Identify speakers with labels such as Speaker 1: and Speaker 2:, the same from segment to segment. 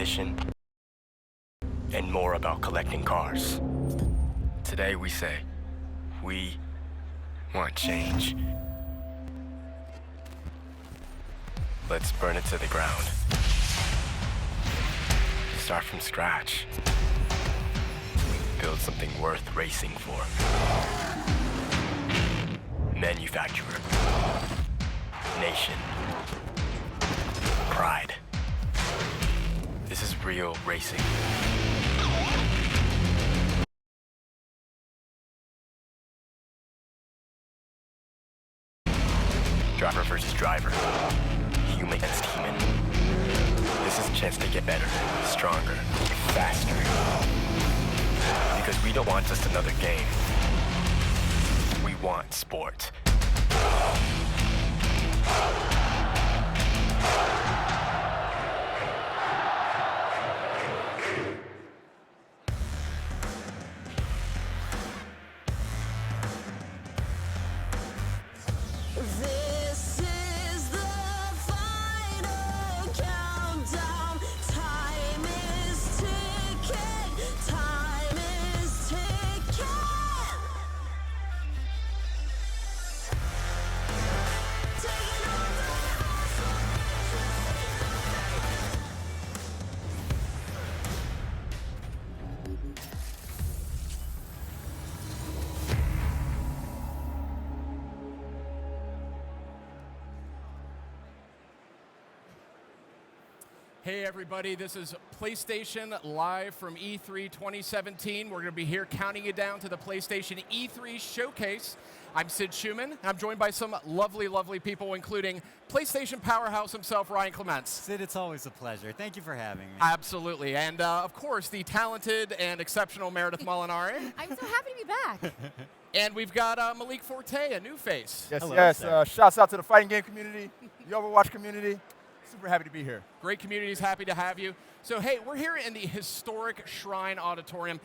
Speaker 1: competition and more about collecting cars. Today we say, we want change. Let's burn it to the ground. Start from scratch. Build something worth racing for. Manufacturer. Nation. Pride. This is real racing. Driver versus driver. Human against human. This is a chance to get better, stronger, faster. Because we don't want just another game. We want sport.
Speaker 2: Hey everybody, this is PlayStation live from E3 2017. We're going to be here counting you down to the PlayStation E3 showcase. I'm Sid Schumann, and I'm joined by some lovely, lovely people, including PlayStation powerhouse himself, Ryan Clements.
Speaker 3: Sid, it's always a pleasure. Thank you for having me.
Speaker 2: Absolutely, and of course, the talented and exceptional Meredith Molinari.
Speaker 4: I'm so happy to be back.
Speaker 2: And we've got Malik Forte, a new face.
Speaker 5: Yes,
Speaker 3: Hello,
Speaker 5: yes.
Speaker 3: sir.
Speaker 5: Shouts out to the fighting game community, the Overwatch community. Super happy to be here.
Speaker 2: Great communities, happy to have you. So hey, we're here in the historic Shrine Auditorium.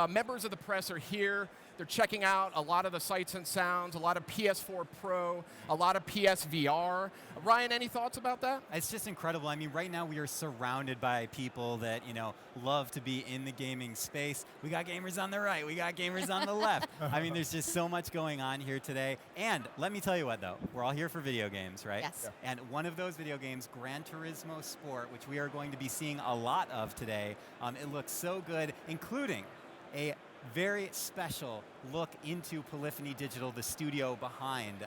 Speaker 2: Members of the press are here. They're checking out a lot of the sights and sounds, a lot of PS4 Pro, a lot of PSVR. Ryan, any thoughts about that?
Speaker 3: It's just incredible. I mean, right now we are surrounded by people that, love to be in the gaming space. We got gamers on the right, we got gamers on the left. I mean, there's just so much going on here today. And let me tell you what, though, we're all here for video games, right?
Speaker 4: Yes.
Speaker 3: Yeah. And one of those video games, Gran Turismo Sport, which we are going to be seeing a lot of today, it looks so good, including a very special look into Polyphony Digital, the studio behind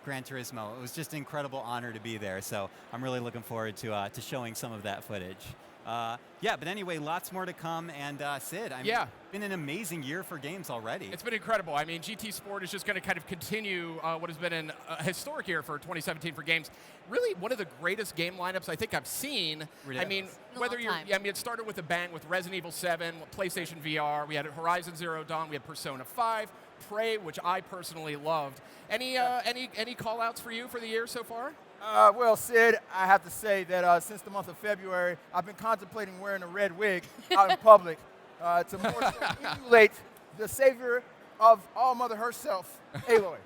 Speaker 3: Gran Turismo. It was just an incredible honor to be there, so I'm really looking forward to showing some of that footage. But anyway, lots more to come, and Sid, it's been an amazing year for games already.
Speaker 2: It's been incredible. I mean, GT Sport is just going to kind of continue what has been a historic year for 2017 for games. Really, one of the greatest game lineups I think I've seen.
Speaker 3: Ridiculous.
Speaker 2: I mean, whether you're, it started with a bang with Resident Evil 7, PlayStation VR. We had Horizon Zero Dawn. We had Persona 5, Prey, which I personally loved. Any call-outs for you for the year so far?
Speaker 5: Well, Sid, I have to say that since the month of February, I've been contemplating wearing a red wig out in public to more so emulate the savior of All Mother herself, Aloy.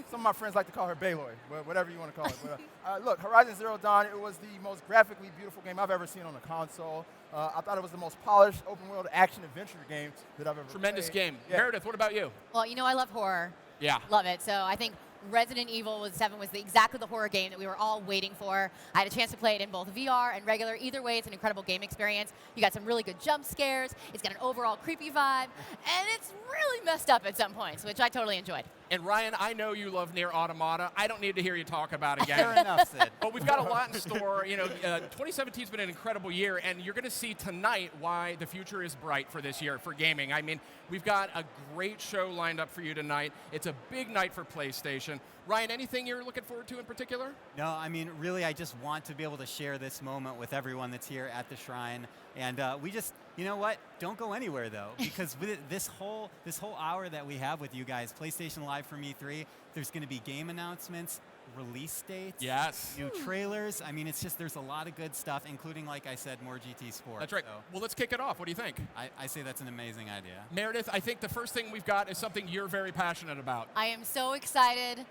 Speaker 5: Some of my friends like to call her Baloy, but whatever you want to call it. But, look, Horizon Zero Dawn, it was the most graphically beautiful game I've ever seen on a console. I thought it was the most polished open-world action-adventure game that I've ever
Speaker 2: Tremendous
Speaker 5: played.
Speaker 2: game.
Speaker 5: Yeah.
Speaker 2: Meredith, what about you?
Speaker 4: Well, I love horror.
Speaker 2: Yeah.
Speaker 4: Love it. So I think Resident Evil 7 was exactly the horror game that we were all waiting for. I had a chance to play it in both VR and regular. Either way, it's an incredible game experience. You got some really good jump scares. It's got an overall creepy vibe. And it's really messed up at some points, which I totally enjoyed.
Speaker 2: And Ryan, I know you love Nier Automata. I don't need to hear you talk about it again.
Speaker 3: Fair enough, Sid.
Speaker 2: But we've got a lot in store. 2017's been an incredible year, and you're going to see tonight why the future is bright for this year for gaming. I mean, we've got a great show lined up for you tonight. It's a big night for PlayStation. Ryan, anything you're looking forward to in particular?
Speaker 3: No, I mean, really, I just want to be able to share this moment with everyone that's here at the Shrine. And we just, you know what? Don't go anywhere, though, because with this whole hour that we have with you guys, PlayStation Live from E3, there's going to be game announcements, release dates,
Speaker 2: yes,
Speaker 3: new trailers. I mean, it's just, there's a lot of good stuff, including, like I said, more GT Sport.
Speaker 2: That's right.
Speaker 3: So
Speaker 2: well, let's kick it off. What do you think?
Speaker 3: I say that's an amazing idea.
Speaker 2: Meredith, I think the first thing we've got is something you're very passionate about.
Speaker 4: I am so excited.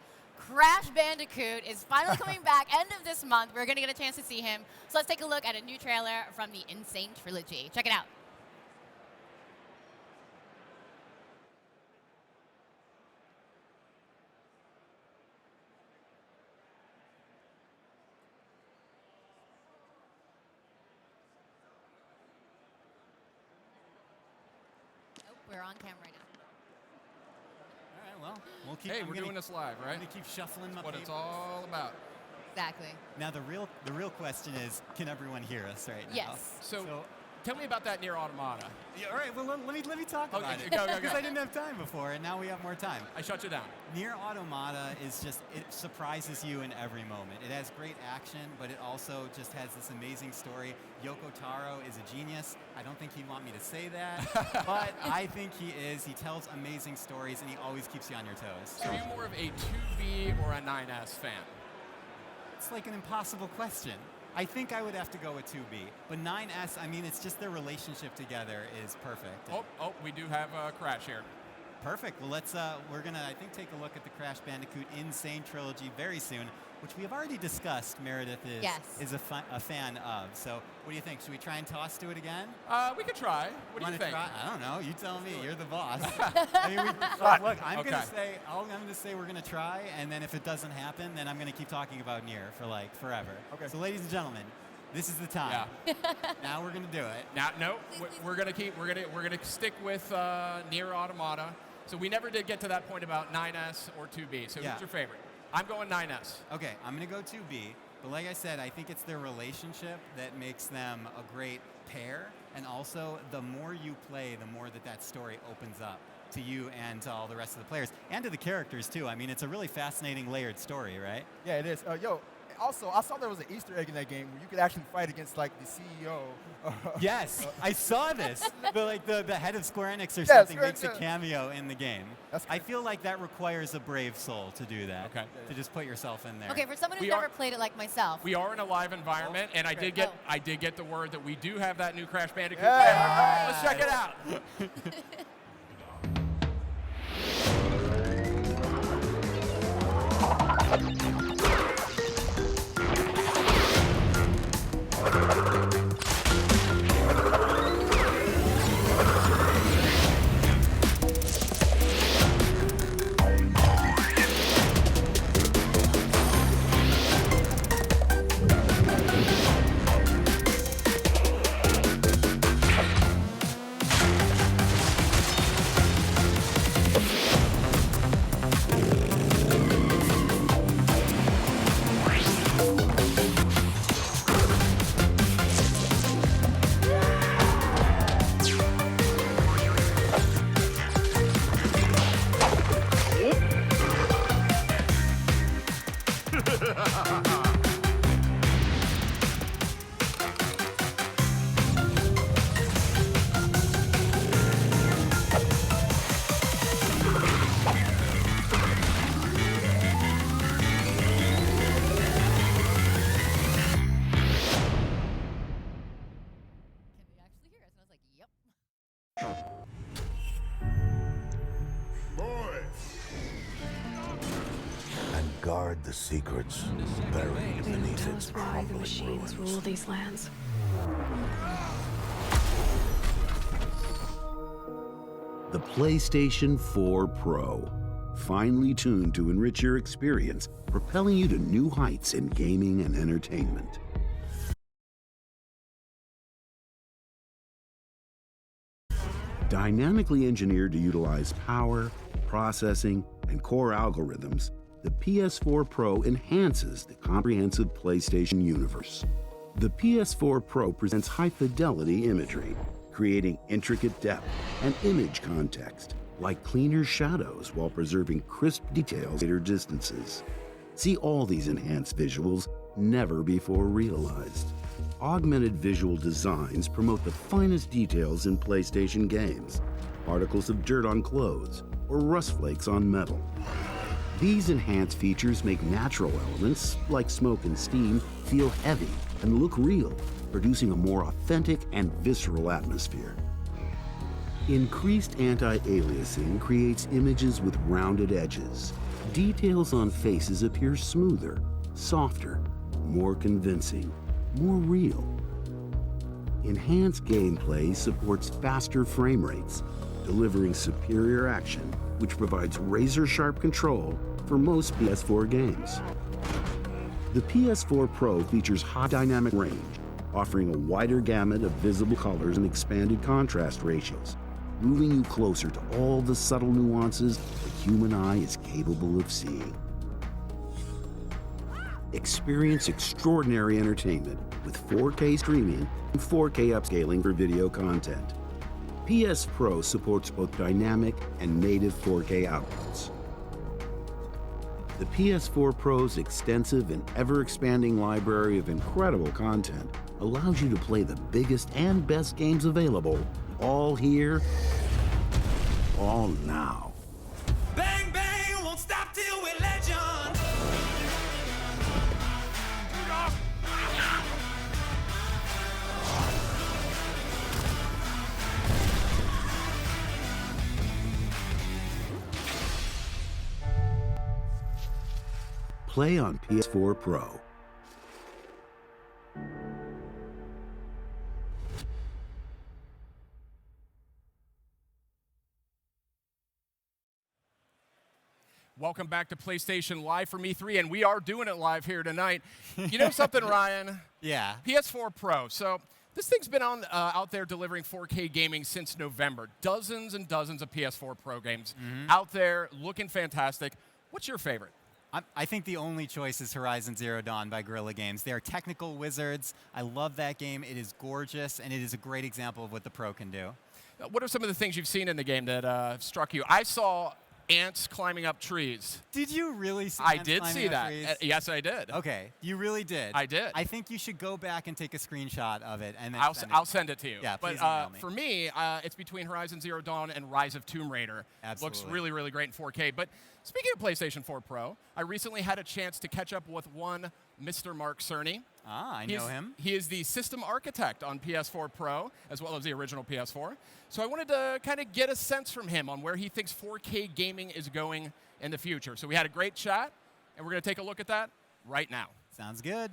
Speaker 4: Crash Bandicoot is finally coming back end of this month. We're going to get a chance to see him. So let's take a look at a new trailer from the Insane Trilogy. Check it out. Oh, we're on camera right now.
Speaker 3: All right, well, we'll keep.
Speaker 2: Hey, we're doing this live, right?
Speaker 3: I'm gonna keep shuffling my
Speaker 2: What
Speaker 3: papers.
Speaker 2: it's all about.
Speaker 4: Exactly.
Speaker 3: Now the real question is, can everyone hear us right now?
Speaker 4: Yes.
Speaker 2: So tell me about that Nier Automata.
Speaker 3: Yeah, all right. Well, let me talk about
Speaker 2: Okay,
Speaker 3: it.
Speaker 2: go.
Speaker 3: Because I didn't have time before, and now we have more time.
Speaker 2: I shut you down.
Speaker 3: Nier Automata is just, it surprises you in every moment. It has great action, but it also just has this amazing story. Yoko Taro is a genius. I don't think he'd want me to say that, but I think he is. He tells amazing stories, and he always keeps you on your toes.
Speaker 2: So are you more of a 2B or a 9S fan?
Speaker 3: It's like an impossible question. I think I would have to go with 2B, but 9S, I mean, it's just their relationship together is perfect.
Speaker 2: Oh, we do have a Crash here.
Speaker 3: Perfect. Well, we're gonna, I think, take a look at the Crash Bandicoot Insane Trilogy very soon, which we have already discussed. Meredith is a fan of. So, what do you think? Should we try and toss to it again?
Speaker 2: We could try. What do you think?
Speaker 3: Try? I don't know. You tell me. You're the boss. I mean, look, I'm gonna say we're gonna try, and then if it doesn't happen, then I'm gonna keep talking about Nier for like forever.
Speaker 5: Okay.
Speaker 3: So, ladies and gentlemen, this is the time.
Speaker 2: Yeah.
Speaker 3: Now we're gonna do it.
Speaker 2: Now, no, we're gonna stick with Nier Automata. So we never did get to that point about 9S or 2B. So who's your favorite? I'm going 9S.
Speaker 3: Okay, I'm going to go 2B. But like I said, I think it's their relationship that makes them a great pair. And also, the more you play, the more that story opens up to you and to all the rest of the players. And to the characters, too. I mean, it's a really fascinating, layered story, right?
Speaker 5: Yeah, it is. Also, I saw there was an Easter egg in that game where you could actually fight against like the CEO.
Speaker 3: Yes, I saw this. The head of Square Enix or something makes a cameo in the game. I feel like that requires a brave soul to do that.
Speaker 2: Okay.
Speaker 3: To just put yourself in there.
Speaker 4: Okay, for someone who's never played it like myself.
Speaker 2: We are in a live environment, and I did get the word that we do have that new Crash Bandicoot.
Speaker 5: Yeah.
Speaker 2: Let's check it out.
Speaker 6: Guard the secrets buried beneath its
Speaker 7: The
Speaker 6: crumbling
Speaker 7: machines
Speaker 6: ruins.
Speaker 7: rule these lands.
Speaker 8: The PlayStation 4 Pro, finely tuned to enrich your experience, propelling you to new heights in gaming and entertainment. Dynamically engineered to utilize power, processing, and core algorithms, the PS4 Pro enhances the comprehensive PlayStation universe. The PS4 Pro presents high-fidelity imagery, creating intricate depth and image context, like cleaner shadows while preserving crisp details at greater distances. See all these enhanced visuals never before realized. Augmented visual designs promote the finest details in PlayStation games, particles of dirt on clothes, or rust flakes on metal. These enhanced features make natural elements, like smoke and steam, feel heavy and look real, producing a more authentic and visceral atmosphere. Increased anti-aliasing creates images with rounded edges. Details on faces appear smoother, softer, more convincing, more real. Enhanced gameplay supports faster frame rates, delivering superior action, which provides razor-sharp control for most PS4 games. The PS4 Pro features high dynamic range, offering a wider gamut of visible colors and expanded contrast ratios, moving you closer to all the subtle nuances the human eye is capable of seeing. Experience extraordinary entertainment with 4K streaming and 4K upscaling for video content. PS Pro supports both dynamic and native 4K outputs. The PS4 Pro's extensive and ever-expanding library of incredible content allows you to play the biggest and best games available, all here, all now.
Speaker 7: Bang, bang, won't stop till we're legend.
Speaker 8: Play on PS4 Pro.
Speaker 2: Welcome back to PlayStation Live from E3, and we are doing it live here tonight. You know something, Ryan?
Speaker 3: Yeah.
Speaker 2: PS4 Pro. So this thing's been on out there delivering 4K gaming since November. Dozens and dozens of PS4 Pro games out there looking fantastic. What's your favorite?
Speaker 3: I think the only choice is Horizon Zero Dawn by Guerrilla Games. They are technical wizards. I love that game. It is gorgeous, and it is a great example of what the Pro can do.
Speaker 2: What are some of the things you've seen in the game that struck you? I saw ants climbing up trees.
Speaker 3: Did you really see
Speaker 2: I
Speaker 3: ants
Speaker 2: did
Speaker 3: climbing
Speaker 2: see
Speaker 3: up
Speaker 2: that.
Speaker 3: trees?
Speaker 2: Yes, I did.
Speaker 3: Okay, you really did.
Speaker 2: I did.
Speaker 3: I think you should go back and take a screenshot of it, and then
Speaker 2: I'll send it to you.
Speaker 3: Yeah,
Speaker 2: but
Speaker 3: please email me.
Speaker 2: for me, it's between Horizon Zero Dawn and Rise of Tomb Raider.
Speaker 3: Absolutely.
Speaker 2: Looks really, really great in 4K. But speaking of PlayStation 4 Pro, I recently had a chance to catch up with one Mr. Mark Cerny.
Speaker 3: Ah, I know him.
Speaker 2: He is the system architect on PS4 Pro, as well as the original PS4. So I wanted to kind of get a sense from him on where he thinks 4K gaming is going in the future. So we had a great chat, and we're going to take a look at that right now.
Speaker 3: Sounds good.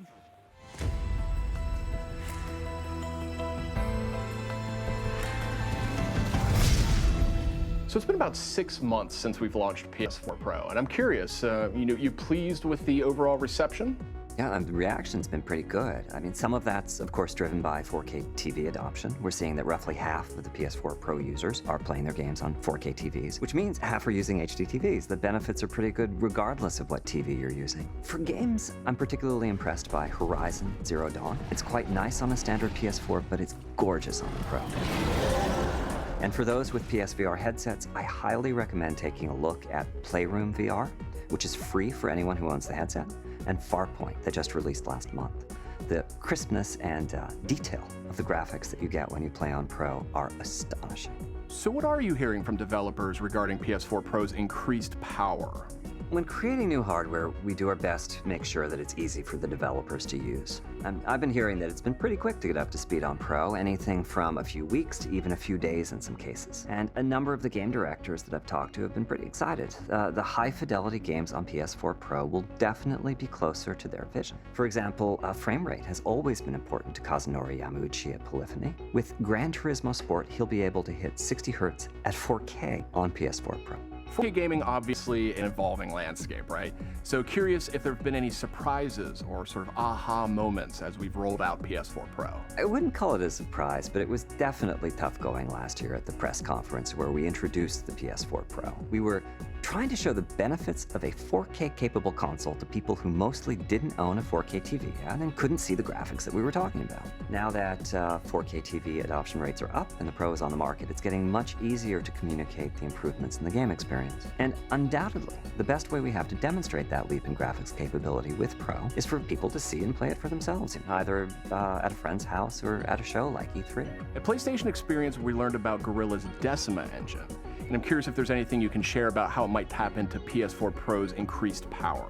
Speaker 9: So it's been about 6 months since we've launched PS4 Pro, and I'm curious, you pleased with the overall reception?
Speaker 10: Yeah, the reaction's been pretty good. I mean, some of that's, of course, driven by 4K TV adoption. We're seeing that roughly half of the PS4 Pro users are playing their games on 4K TVs, which means half are using HD TVs. The benefits are pretty good regardless of what TV you're using. For games, I'm particularly impressed by Horizon Zero Dawn. It's quite nice on a standard PS4, but it's gorgeous on the Pro. And for those with PSVR headsets, I highly recommend taking a look at Playroom VR, which is free for anyone who owns the headset, and Farpoint that just released last month. The crispness and detail of the graphics that you get when you play on Pro are astonishing.
Speaker 9: So what are you hearing from developers regarding PS4 Pro's increased power?
Speaker 10: When creating new hardware, we do our best to make sure that it's easy for the developers to use. And I've been hearing that it's been pretty quick to get up to speed on Pro, anything from a few weeks to even a few days in some cases. And a number of the game directors that I've talked to have been pretty excited. The high-fidelity games on PS4 Pro will definitely be closer to their vision. For example, frame rate has always been important to Kazunori Yamauchi at Polyphony. With Gran Turismo Sport, he'll be able to hit 60 Hz at 4K on PS4 Pro.
Speaker 9: 4K gaming, obviously an evolving landscape, right? So curious if there have been any surprises or sort of aha moments as we've rolled out PS4 Pro.
Speaker 10: I wouldn't call it a surprise, but it was definitely tough going last year at the press conference where we introduced the PS4 Pro. We were trying to show the benefits of a 4K capable console to people who mostly didn't own a 4K TV and couldn't see the graphics that we were talking about. Now that 4K TV adoption rates are up and the Pro is on the market, it's getting much easier to communicate the improvements in the game experience. And undoubtedly, the best way we have to demonstrate that leap in graphics capability with Pro is for people to see and play it for themselves, either at a friend's house or at a show like E3.
Speaker 9: At PlayStation Experience, we learned about Guerrilla's Decima engine. And I'm curious if there's anything you can share about how it might tap into PS4 Pro's increased power.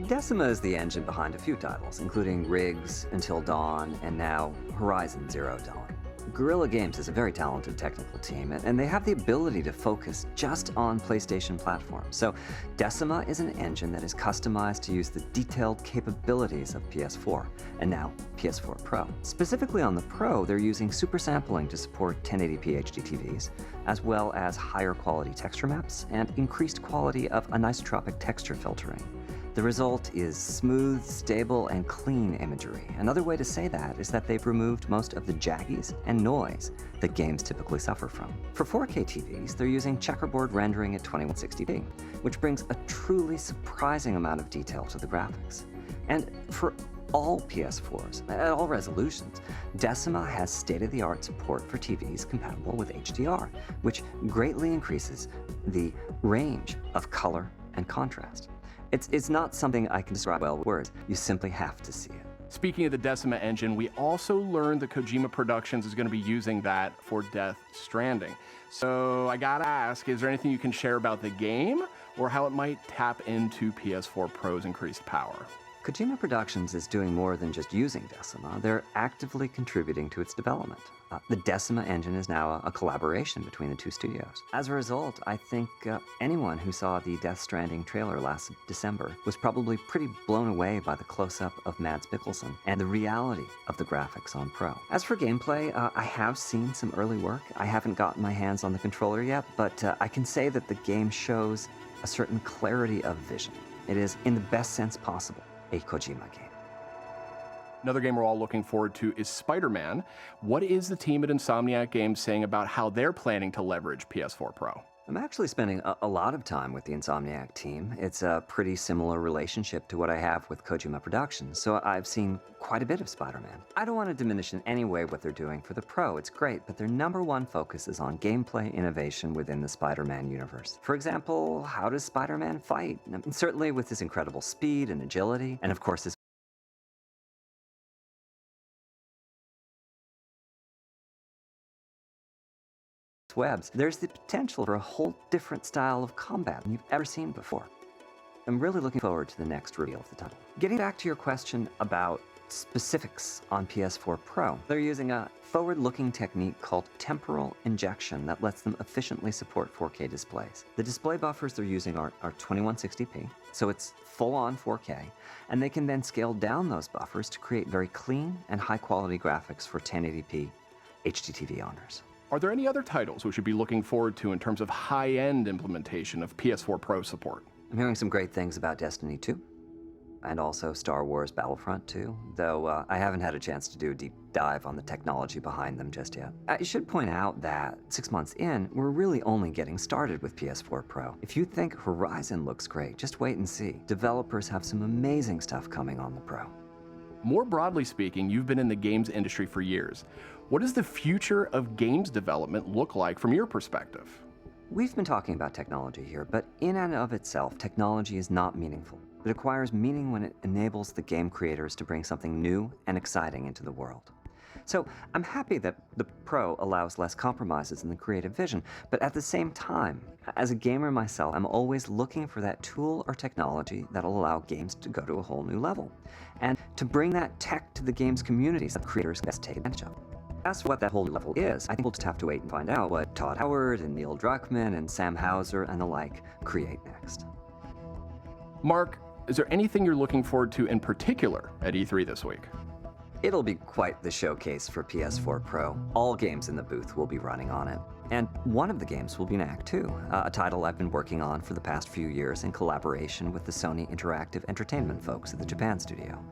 Speaker 10: Decima is the engine behind a few titles, including Riggs, Until Dawn, and now Horizon Zero Dawn. Guerrilla Games is a very talented technical team, and they have the ability to focus just on PlayStation platforms. So Decima is an engine that is customized to use the detailed capabilities of PS4, and now PS4 Pro. Specifically on the Pro, they're using super sampling to support 1080p HDTVs, as well as higher quality texture maps and increased quality of anisotropic texture filtering. The result is smooth, stable, and clean imagery. Another way to say that is that they've removed most of the jaggies and noise that games typically suffer from. For 4K TVs, they're using checkerboard rendering at 2160p, which brings a truly surprising amount of detail to the graphics. And for all PS4s, at all resolutions, Decima has state-of-the-art support for TVs compatible with HDR, which greatly increases the range of color and contrast. It's not something I can describe well with words. You simply have to see it.
Speaker 9: Speaking of the Decima engine, we also learned that Kojima Productions is going to be using that for Death Stranding. So I gotta ask, is there anything you can share about the game or how it might tap into PS4 Pro's increased power?
Speaker 10: Kojima Productions is doing more than just using Decima. They're actively contributing to its development. The Decima engine is now a collaboration between the two studios. As a result, I think anyone who saw the Death Stranding trailer last December was probably pretty blown away by the close-up of Mads Mikkelsen and the reality of the graphics on Pro. As for gameplay, I have seen some early work. I haven't gotten my hands on the controller yet, but I can say that the game shows a certain clarity of vision. It is, in the best sense possible, a Kojima game.
Speaker 9: Another game we're all looking forward to is Spider-Man. What is the team at Insomniac Games saying about how they're planning to leverage PS4 Pro?
Speaker 10: I'm actually spending a lot of time with the Insomniac team. It's a pretty similar relationship to what I have with Kojima Productions, so I've seen quite a bit of Spider-Man. I don't want to diminish in any way what they're doing for the Pro. It's great, but their #1 focus is on gameplay innovation within the Spider-Man universe. For example, how does Spider-Man fight? I mean, certainly with his incredible speed and agility, and of course his webs, there's the potential for a whole different style of combat than you've ever seen before. I'm really looking forward to the next reveal of the title. Getting back to your question about specifics on PS4 Pro, they're using a forward-looking technique called temporal injection that lets them efficiently support 4K displays. The display buffers they're using are 2160p, so it's full-on 4K, and they can then scale down those buffers to create very clean and high-quality graphics for 1080p HDTV owners.
Speaker 9: Are there any other titles we should be looking forward to in terms of high-end implementation of PS4 Pro support?
Speaker 10: I'm hearing some great things about Destiny 2, and also Star Wars Battlefront 2, though I haven't had a chance to do a deep dive on the technology behind them just yet. I should point out that 6 months in, we're really only getting started with PS4 Pro. If you think Horizon looks great, just wait and see. Developers have some amazing stuff coming on the Pro.
Speaker 9: More broadly speaking, you've been in the games industry for years. What does the future of games development look like from your perspective?
Speaker 10: We've been talking about technology here, but in and of itself, technology is not meaningful. It acquires meaning when it enables the game creators to bring something new and exciting into the world. So I'm happy that the Pro allows less compromises in the creative vision, but at the same time, as a gamer myself, I'm always looking for that tool or technology that'll allow games to go to a whole new level, and to bring that tech to the games communities that creators best take advantage of. As for what that whole new level is, I think we'll just have to wait and find out what Todd Howard and Neil Druckmann and Sam Hauser and the like create next.
Speaker 9: Mark, is there anything you're looking forward to in particular at E3 this week?
Speaker 10: It'll be quite the showcase for PS4 Pro. All games in the booth will be running on it. And one of the games will be Knack 2, a title I've been working on for the past few years in collaboration with the Sony Interactive Entertainment folks at the Japan studio.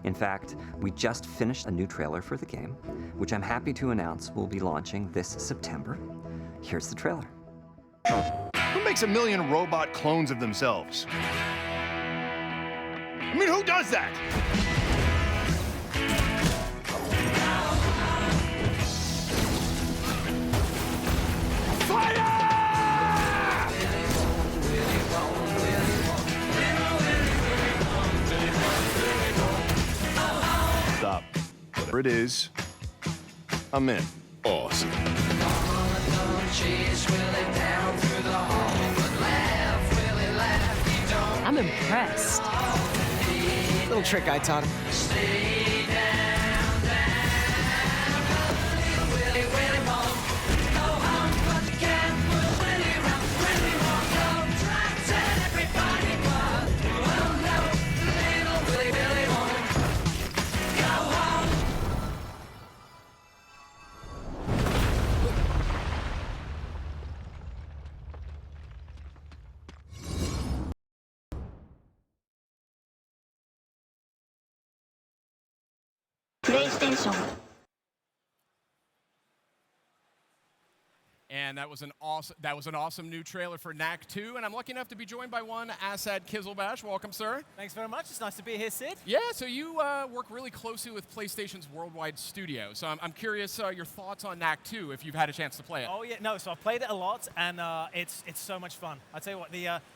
Speaker 10: In fact, we just finished a new trailer for the game, which I'm happy to announce will be launching this September. Here's the trailer.
Speaker 11: Who makes a million robot clones of themselves? I mean, who does that? Stop. Whatever it is, I'm in. Awesome.
Speaker 12: I'm impressed.
Speaker 13: Little trick I taught him.
Speaker 2: PlayStation. And that was an awesome new trailer for Knack 2, and I'm lucky enough to be joined by one Asad Kizilbash. Welcome, sir.
Speaker 14: Thanks very much. It's nice to be here, Sid.
Speaker 2: Yeah, so you work really closely with PlayStation's worldwide studio. So I'm curious your thoughts on Knack 2 if you've had a chance to play it.
Speaker 14: Oh yeah, no. So I've played it a lot, and it's so much fun. I tell you what,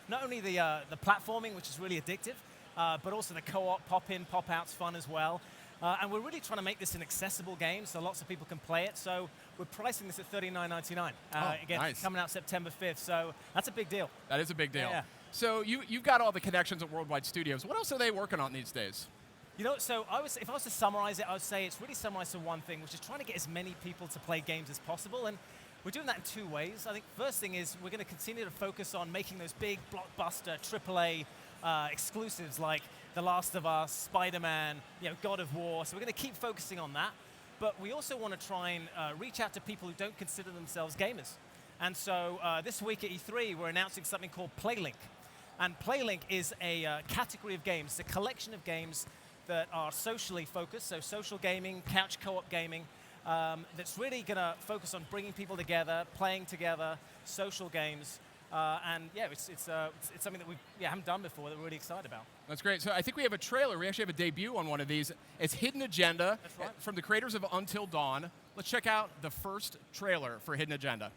Speaker 14: not only the platforming, which is really addictive, but also the co-op pop-in, pop-out's fun as well. And we're really trying to make this an accessible game so lots of people can play it. So we're pricing this at $39.99. Again,
Speaker 2: nice.
Speaker 14: Coming out September 5th. So that's a big deal.
Speaker 2: That is a big deal.
Speaker 14: Yeah.
Speaker 2: So you've got all the connections at Worldwide Studios. What else are they working on these days?
Speaker 14: You know, so if I was to summarize it, I would say it's really summarized to one thing, which is trying to get as many people to play games as possible. And we're doing that in two ways. I think first thing is we're going to continue to focus on making those big blockbuster AAA exclusives like The Last of Us, Spider-Man, God of War. So we're going to keep focusing on that. But we also want to try and reach out to people who don't consider themselves gamers. And so this week at E3, we're announcing something called PlayLink. And PlayLink is a category of games. It's a collection of games that are socially focused, so social gaming, couch co-op gaming, that's really going to focus on bringing people together, playing together, social games. And yeah, it's something that we haven't done before that we're really excited about.
Speaker 2: That's great. So I think we have a trailer. We actually have a debut on one of these. It's Hidden Agenda.
Speaker 14: That's right.
Speaker 2: From the creators of Until Dawn. Let's check out the first trailer for Hidden Agenda.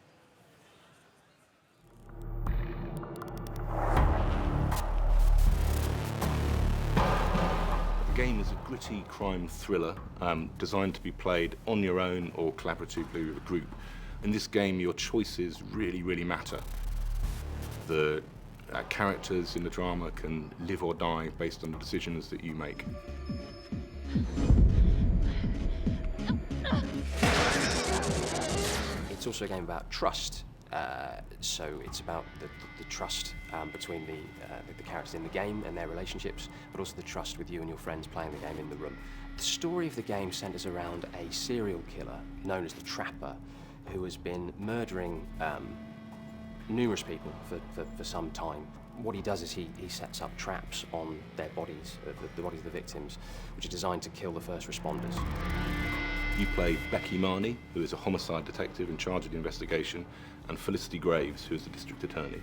Speaker 15: The game is a gritty crime thriller designed to be played on your own or collaboratively with a group. In this game, your choices really, really matter. The characters in the drama can live or die based on the decisions that you make.
Speaker 16: It's also a game about trust. So it's about the trust between the characters in the game and their relationships, but also the trust with you and your friends playing the game in the room. The story of the game centers around a serial killer known as the Trapper, who has been murdering numerous people for some time. What he does is he sets up traps on their bodies, the bodies of the victims, which are designed to kill the first responders.
Speaker 15: You play Becky Marnie, who is a homicide detective in charge of the investigation, and Felicity Graves, who is the district attorney.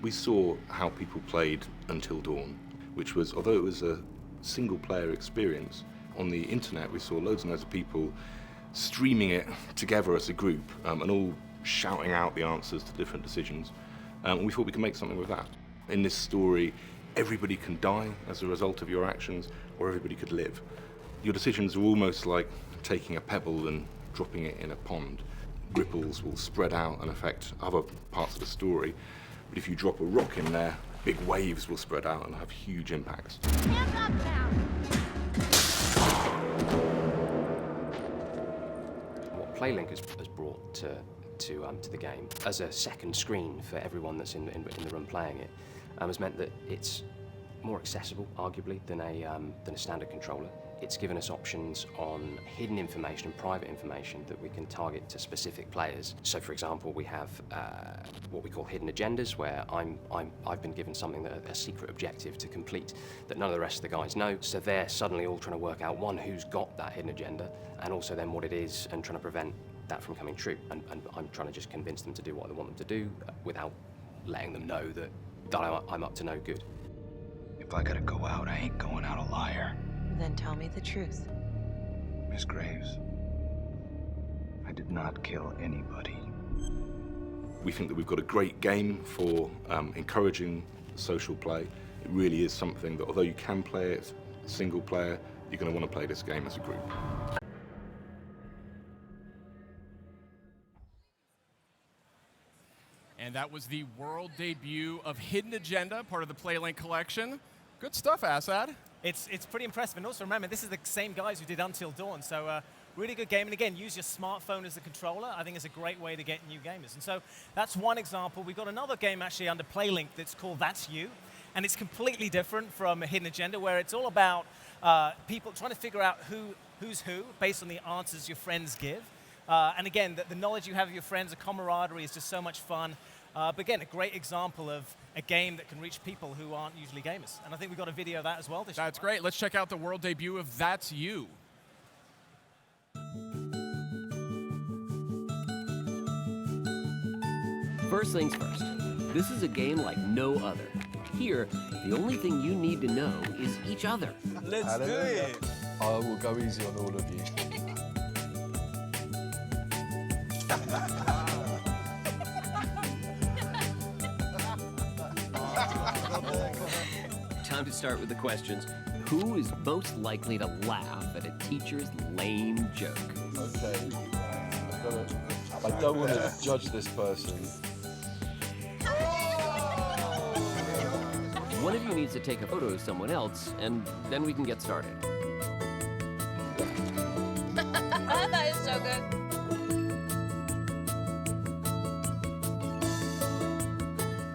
Speaker 15: We saw how people played Until Dawn, which was, although it was a single-player experience, on the internet we saw loads and loads of people streaming it together as a group and all shouting out the answers to different decisions. And we thought we could make something with that. In this story, everybody can die as a result of your actions, or everybody could live. Your decisions are almost like taking a pebble and dropping it in a pond. Ripples will spread out and affect other parts of the story. But if you drop a rock in there, big waves will spread out and have huge impacts.
Speaker 7: Hands up now!
Speaker 16: What PlayLink has brought to the game as a second screen for everyone that's in the room playing it has meant that it's more accessible, arguably, than a standard controller. It's given us options on hidden information and private information that we can target to specific players. So, for example, we have what we call hidden agendas, where I've been given something a secret objective to complete that none of the rest of the guys know. So they're suddenly all trying to work out, one, who's got that hidden agenda, and also then what it is, and trying to prevent that from coming true. And I'm trying to just convince them to do what I want them to do without letting them know that I'm up to no good.
Speaker 6: If I gotta go out, I ain't going out a liar.
Speaker 12: Then tell me the truth.
Speaker 6: Miss Graves, I did not kill anybody.
Speaker 15: We think that we've got a great game for encouraging social play. It really is something that, although you can play it single player, you're going to want to play this game as a group.
Speaker 2: And that was the world debut of Hidden Agenda, part of the PlayLink collection. Good stuff, Asad.
Speaker 14: It's pretty impressive. And also remember, this is the same guys who did Until Dawn, so really good game. And again, use your smartphone as a controller. I think it's a great way to get new gamers. And so that's one example. We've got another game actually under PlayLink that's called That's You. And it's completely different from a Hidden Agenda, where it's all about people trying to figure out who's who based on the answers your friends give. And again, the knowledge you have of your friends, the camaraderie is just so much fun. But again, a great example of a game that can reach people who aren't usually gamers. And I think we've got a video of that as well.
Speaker 2: That's great. Let's check out the world debut of That's You.
Speaker 17: First things first, this is a game like no other. Here, the only thing you need to know is each other.
Speaker 18: Let's do it! I will go easy on all of you.
Speaker 17: Time to start with the questions. Who is most likely to laugh at a teacher's lame joke?
Speaker 18: Okay. I don't want to judge this person.
Speaker 17: One of you needs to take a photo of someone else, and then we can get started.
Speaker 19: That is so good.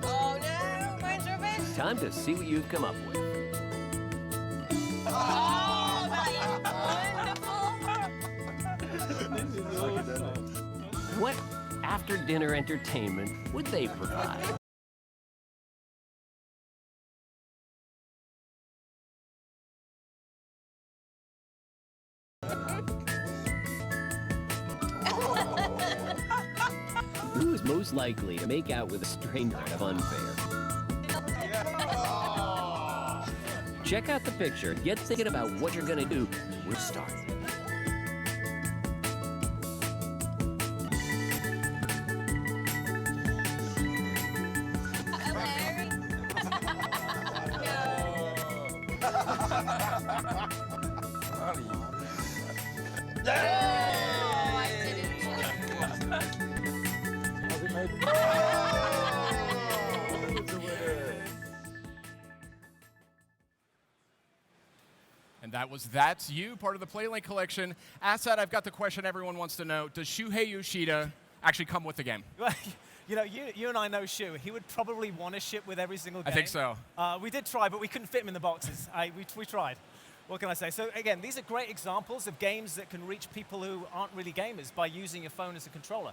Speaker 19: Oh no, mine's rubbish.
Speaker 17: Time to see what you've come up with.
Speaker 19: Oh, that is wonderful.
Speaker 17: What after-dinner entertainment would they provide? Who is most likely to make out with a stranger of unfair? Check out the picture. Get thinking about what you're gonna do. We're starting.
Speaker 2: And that was That's You, part of the PlayLink collection. Asad, I've got the question everyone wants to know. Does Shuhei Yoshida actually come with the game?
Speaker 14: You know, you and I know Shu. He would probably want to ship with every single game.
Speaker 2: I think so.
Speaker 14: We did try, but we couldn't fit him in the boxes. We tried. What can I say? So again, these are great examples of games that can reach people who aren't really gamers by using your phone as a controller.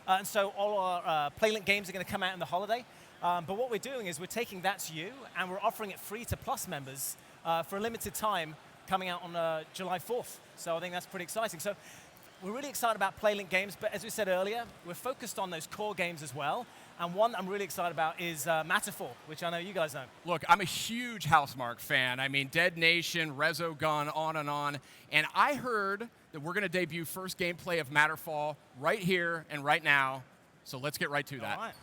Speaker 14: And so all our PlayLink games are going to come out in the holiday. But what we're doing is we're taking That's You, and we're offering it free to Plus members for a limited time, coming out on July 4th. So I think that's pretty exciting. So we're really excited about PlayLink games, but as we said earlier, we're focused on those core games as well. And one I'm really excited about is Matterfall, which I know you guys know.
Speaker 2: Look, I'm a huge Housemarque fan. I mean, Dead Nation, Resogun, on and on. And I heard that we're going to debut first gameplay of Matterfall right here and right now. So let's get right to that.
Speaker 14: All right.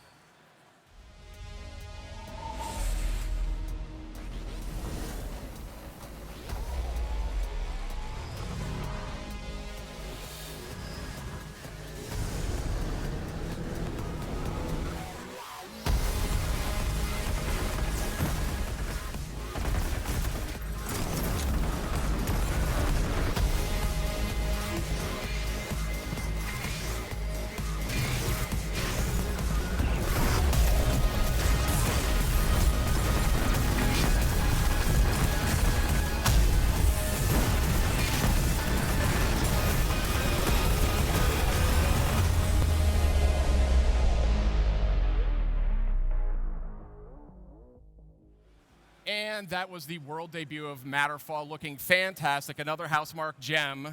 Speaker 2: And that was the world debut of Matterfall, looking fantastic. Another Housemarque gem,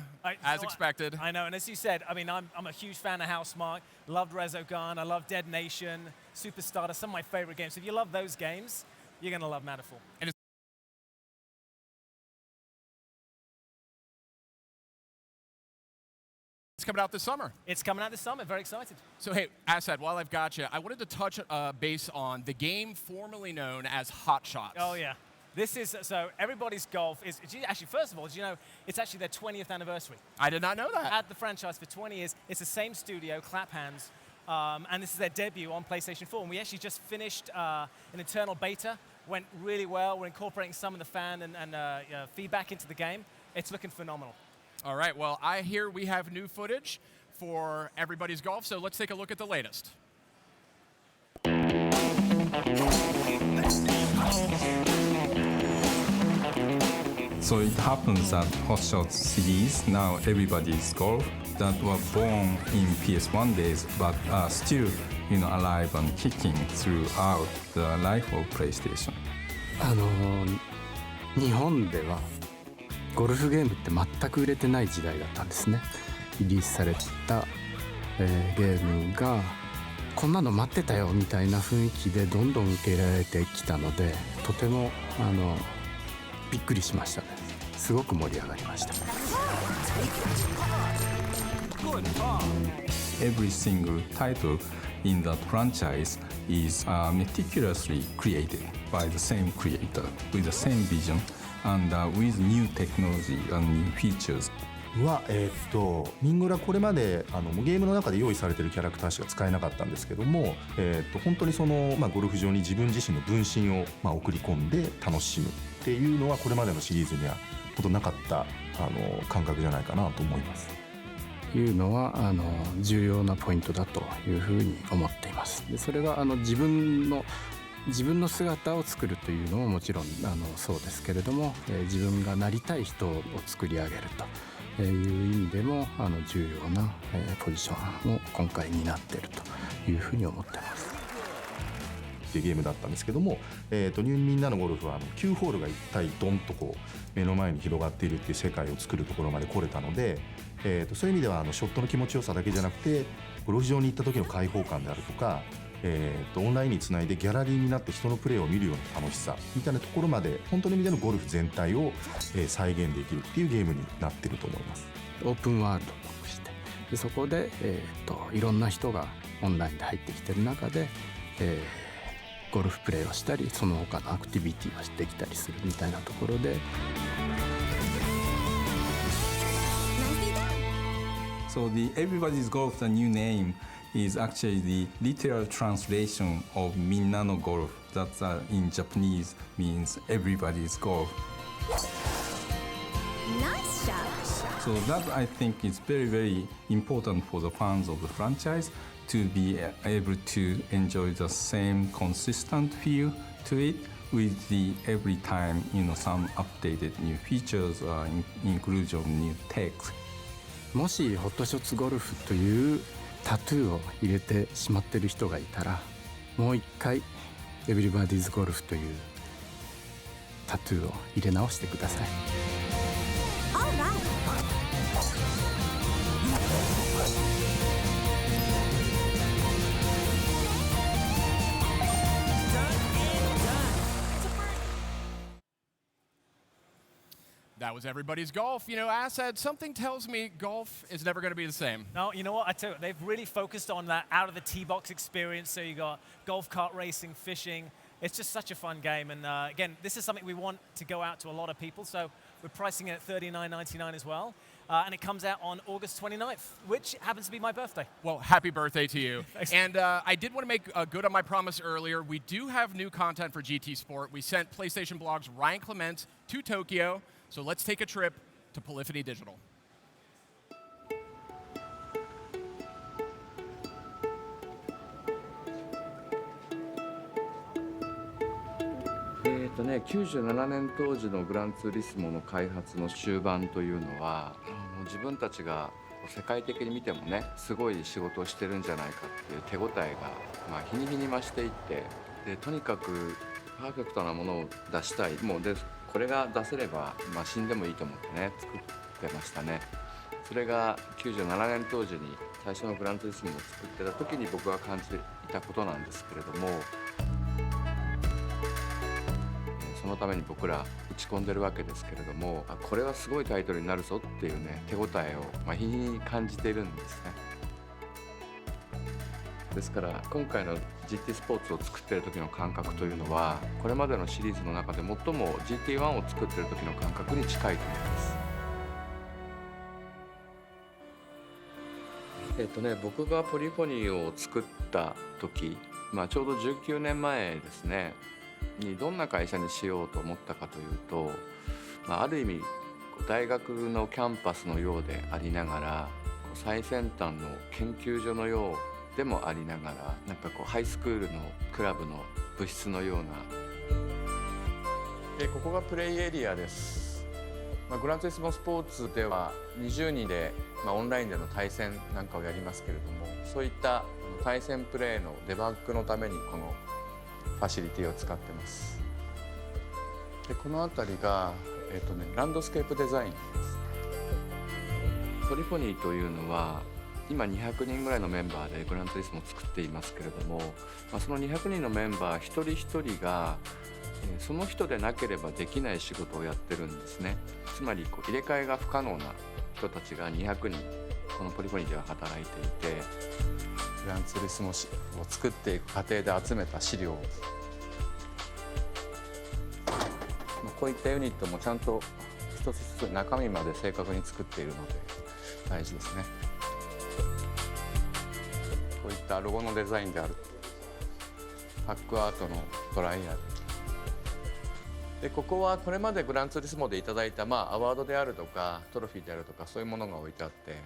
Speaker 2: as expected.
Speaker 14: I know, and as you said, I mean, I'm a huge fan of Housemarque. Loved Resogun, I love Dead Nation, Superstar, some of my favorite games. If you love those games, you're going to love Matterfall.
Speaker 2: And it's coming out this summer.
Speaker 14: It's coming out this summer. Very excited.
Speaker 2: So, hey, Asad, while I've got you, I wanted to touch base on the game formerly known as Hot Shots.
Speaker 14: Oh, yeah. This is, so everybody's golf is, actually, first of all, did you know, it's actually their 20th anniversary.
Speaker 2: I did not know that.
Speaker 14: Had the franchise for 20 years. It's the same studio, Clap Hands, and this is their debut on PlayStation 4. And we actually just finished an internal beta. Went really well. We're incorporating some of the fan and feedback into the game. It's looking phenomenal.
Speaker 2: All right, well, I hear we have new footage for Everybody's Golf, so let's take a look at the latest.
Speaker 20: So it happens that Hotshot series, now Everybody's Golf, that were born in PS1 days, but are still, alive and kicking throughout the life of PlayStation.
Speaker 21: 日本ではゴルフゲームって全く売れてない時代だったんですね。リリースされた、ゲームがこんなの待ってたよみたいな雰囲気でどんどん受け入れられてきたので、とてもびっくりしましたね。すごく盛り上がりました。
Speaker 20: Every single title in that franchise is meticulously created by the same creator with the same vision and with new technology and new features.
Speaker 22: ミンゴラこれまでゲームの中で用意されているキャラクターしか使えなかったんですけども、本当にゴルフ場に自分自身の分身を送り込んで楽しむっていうのはこれまでのシリーズにはほとなかった感覚じゃないかなと思います。
Speaker 21: いうのは重要なポイントだというふうに思っています。でそれは自分の姿を作るというのももちろんそうですけれども、自分がなりたい人を作り上げるという意味でも重要なポジションを今回担っているというふうに思っています。
Speaker 22: っていうゲームだったんですけども、みんなのゴルフは9ホールが一体ドンと目の前に広がっているっていう世界を作るところまで来れたので、そういう意味ではショットの気持ちよさだけじゃなくてゴルフ場に行った時の開放感であるとか、オンラインにつないでギャラリーになって人のプレーを見るような楽しさみたいなところまで本当の意味でのゴルフ全体を、再現できるっていうゲームになっていると思います。
Speaker 21: オープンワールドとしてでそこで、いろんな人がオンラインで入ってきてる中で、ゴルフプレーをしたりその他のアクティビティをしてきたりするみたいなところで。
Speaker 20: So the Everybody's Golf, the new name, is actually the literal translation of Minna no Golf. That in Japanese means everybody's golf.
Speaker 19: Nice shot.
Speaker 20: So that I think is very, very important for the fans of the franchise to be able to enjoy the same consistent feel to it with the every time, some updated new features, inclusion of new text.
Speaker 21: もしホットショッツゴルフというタトゥーを入れてしまっている人がいたらもう一回エブリバディーズゴルフというタトゥーを入れ直してください。
Speaker 2: That was Everybody's Golf. Asad, something tells me golf is never going to be the same.
Speaker 14: No, you know what? I tell you, they've really focused on that out of the tee box experience. So you got golf cart racing, fishing. It's just such a fun game. And again, this is something we want to go out to a lot of people. So we're pricing it at $39.99 as well. And it comes out on August 29th, which happens to be my birthday.
Speaker 2: Well, happy birthday to you. And I did want to make good on my promise earlier. We do have new content for GT Sport. We sent PlayStation Blog's Ryan Clement to Tokyo. So let's take a trip to Polyphony Digital.
Speaker 23: 97年当時のグランツーリスモの開発の終盤というのは自分たちが世界的に見てもねすごい仕事をしてるんじゃないかっていう手応えが、日に日に増していってでとにかくパーフェクトなものを出したいもうでこれが出せれば、死んでもいいと思ってね作ってましたね。それが97年当時に最初のグランツーリスモを作ってた時に僕が感じていたことなんですけれどもそのために僕ら打ち込んでるわけですけれどもこれはすごいタイトルになるぞっていうね手応えを日に感じているんですね。ですから今回の GT スポーツを作っている時の感覚というのはこれまでのシリーズの中で最も GT1 を作っている時の感覚に近いと思います。僕がポリフォニーを作った時、ちょうど19年前ですねにどんな会社にしようと思ったかというと、ある意味大学のキャンパスのようでありながら、最先端の研究所のようでもありながら、なんかハイスクールのクラブの部室のような。ここがプレイエリアです。グランツーリスモスポーツでは20人で、オンラインでの対戦なんかをやりますけれども、そういった対戦プレーのデバッグのためにこのファシリティを使ってます。でこの辺りが、ランドスケープデザインです。トリフォニーというのは今200人ぐらいのメンバーでグランツーリスモを作っていますけれども、その200人のメンバー一人一人がその人でなければできない仕事をやってるんですね。つまり入れ替えが不可能な人たちが200人このトリフォニーでは働いていて、グランツーリスモを作っていく過程で集めた資料を、こういったユニットもちゃんと一つ一つ中身まで正確に作っているので大事ですね。こういったロゴのデザインである、パックアートのトライアルで、ここはこれまでグランツーリスモでいただいた、アワードであるとかトロフィーであるとかそういうものが置いてあって、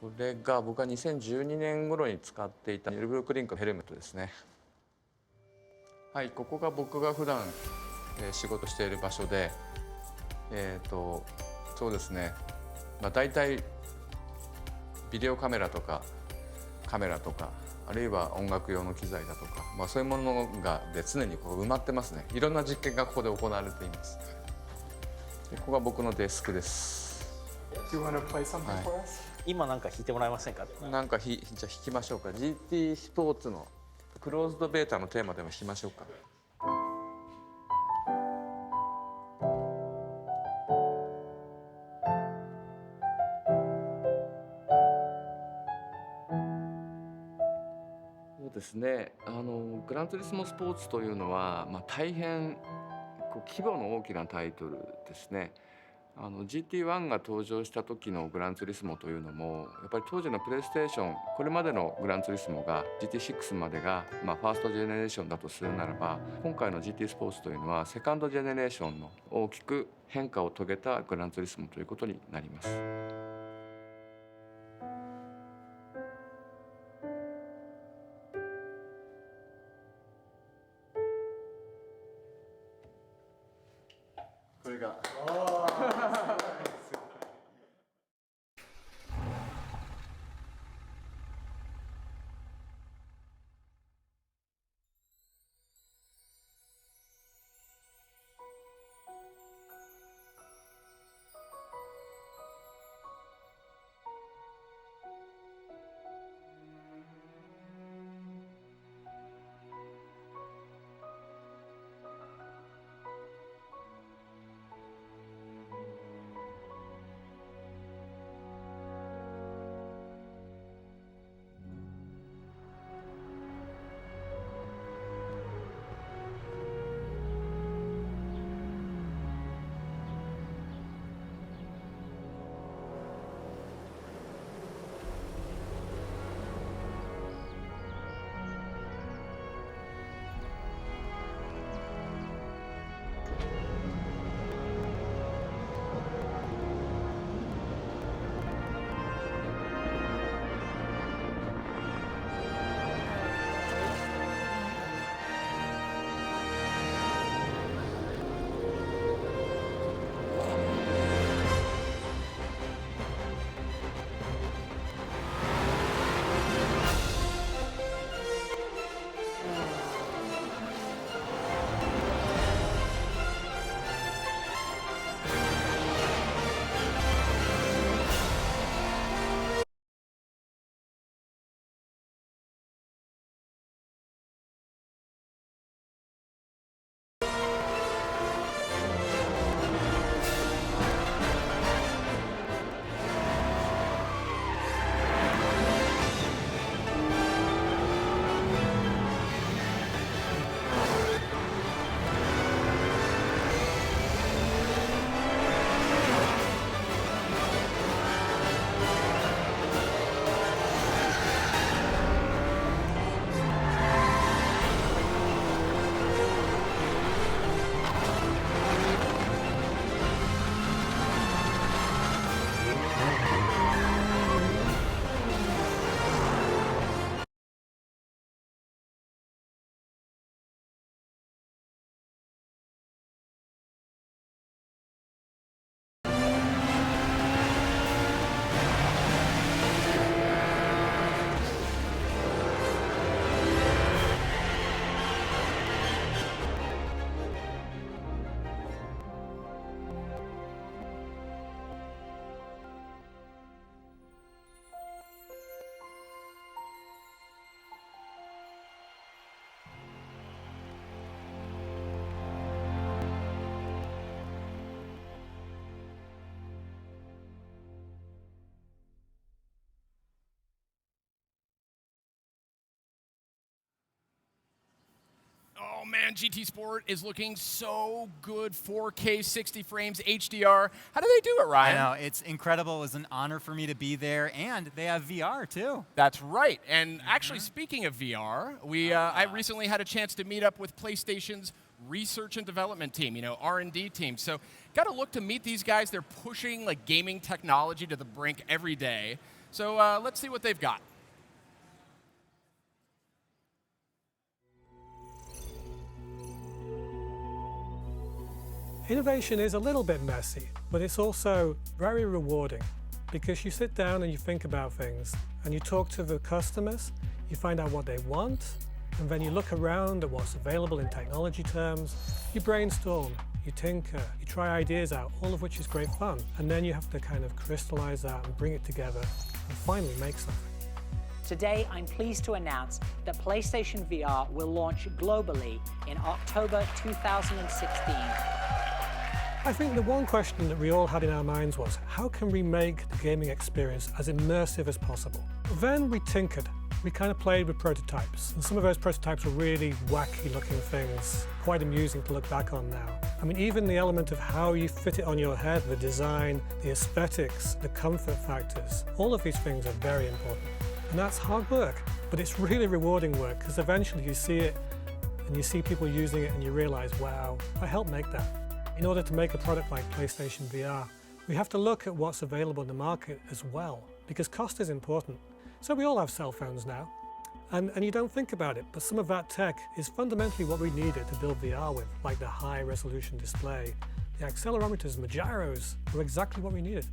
Speaker 23: これが僕が2012年頃に使っていたニュルブルクリンクのヘルメットですね。はい、ここが僕が普段仕事している場所で、そうですね、大体ビデオカメラとかカメラとか、あるいは音楽用の機材だとか、そういうものが常に埋まってますね。いろんな実験がここで行われています。でここが僕のデスクです。
Speaker 14: 今なんか弾いてもらえませんか？
Speaker 23: なんかじゃあ弾きましょうか。GT スポーツのクローズドベータのテーマでも弾きましょうか。そうですね、グランツーリスモスポーツというのは、大変規模の大きなタイトルですね。GT1 が登場した時のグランツーリスモというのもやっぱり当時のプレイステーション、これまでのグランツーリスモが GT6 までが、ファーストジェネレーションだとするならば、今回の GT スポーツというのはセカンドジェネレーションの大きく変化を遂げたグランツーリスモということになります。これが
Speaker 2: man, GT Sport is looking so good. 4K, 60 frames, HDR. How do they do it, Ryan?
Speaker 3: I know, it's incredible. It was an honor for me to be there, and they have VR too.
Speaker 2: That's right. And actually, speaking of VR, I recently had a chance to meet up with PlayStation's research and development team, R&D team. So got to look to meet these guys. They're pushing like gaming technology to the brink every day. So let's see what they've got.
Speaker 1: Innovation is a little bit messy, but it's also very rewarding because you sit down and you think about things and you talk to the customers, you find out what they want, and then you look around at what's available in technology terms, you brainstorm, you tinker, you try ideas out, all of which is great fun. And then you have to kind of crystallize that and bring it together and finally make something.
Speaker 4: Today, I'm pleased to announce that PlayStation VR will launch globally in October 2016.
Speaker 1: I think the one question that we all had in our minds was, how can we make the gaming experience as immersive as possible? Then we tinkered. We kind of played with prototypes, and some of those prototypes were really wacky looking things, quite amusing to look back on now. I mean, even the element of how you fit it on your head, the design, the aesthetics, the comfort factors, all of these things are very important. And that's hard work, but it's really rewarding work, because eventually you see it, and you see people using it, and you realize, wow, I helped make that. In order to make a product like PlayStation VR, we have to look at what's available in the market as well, because cost is important. So we all have cell phones now, and you don't think about it, but some of that tech is fundamentally what we needed to build VR with, like the high-resolution display. The accelerometers and the gyros were exactly what we needed.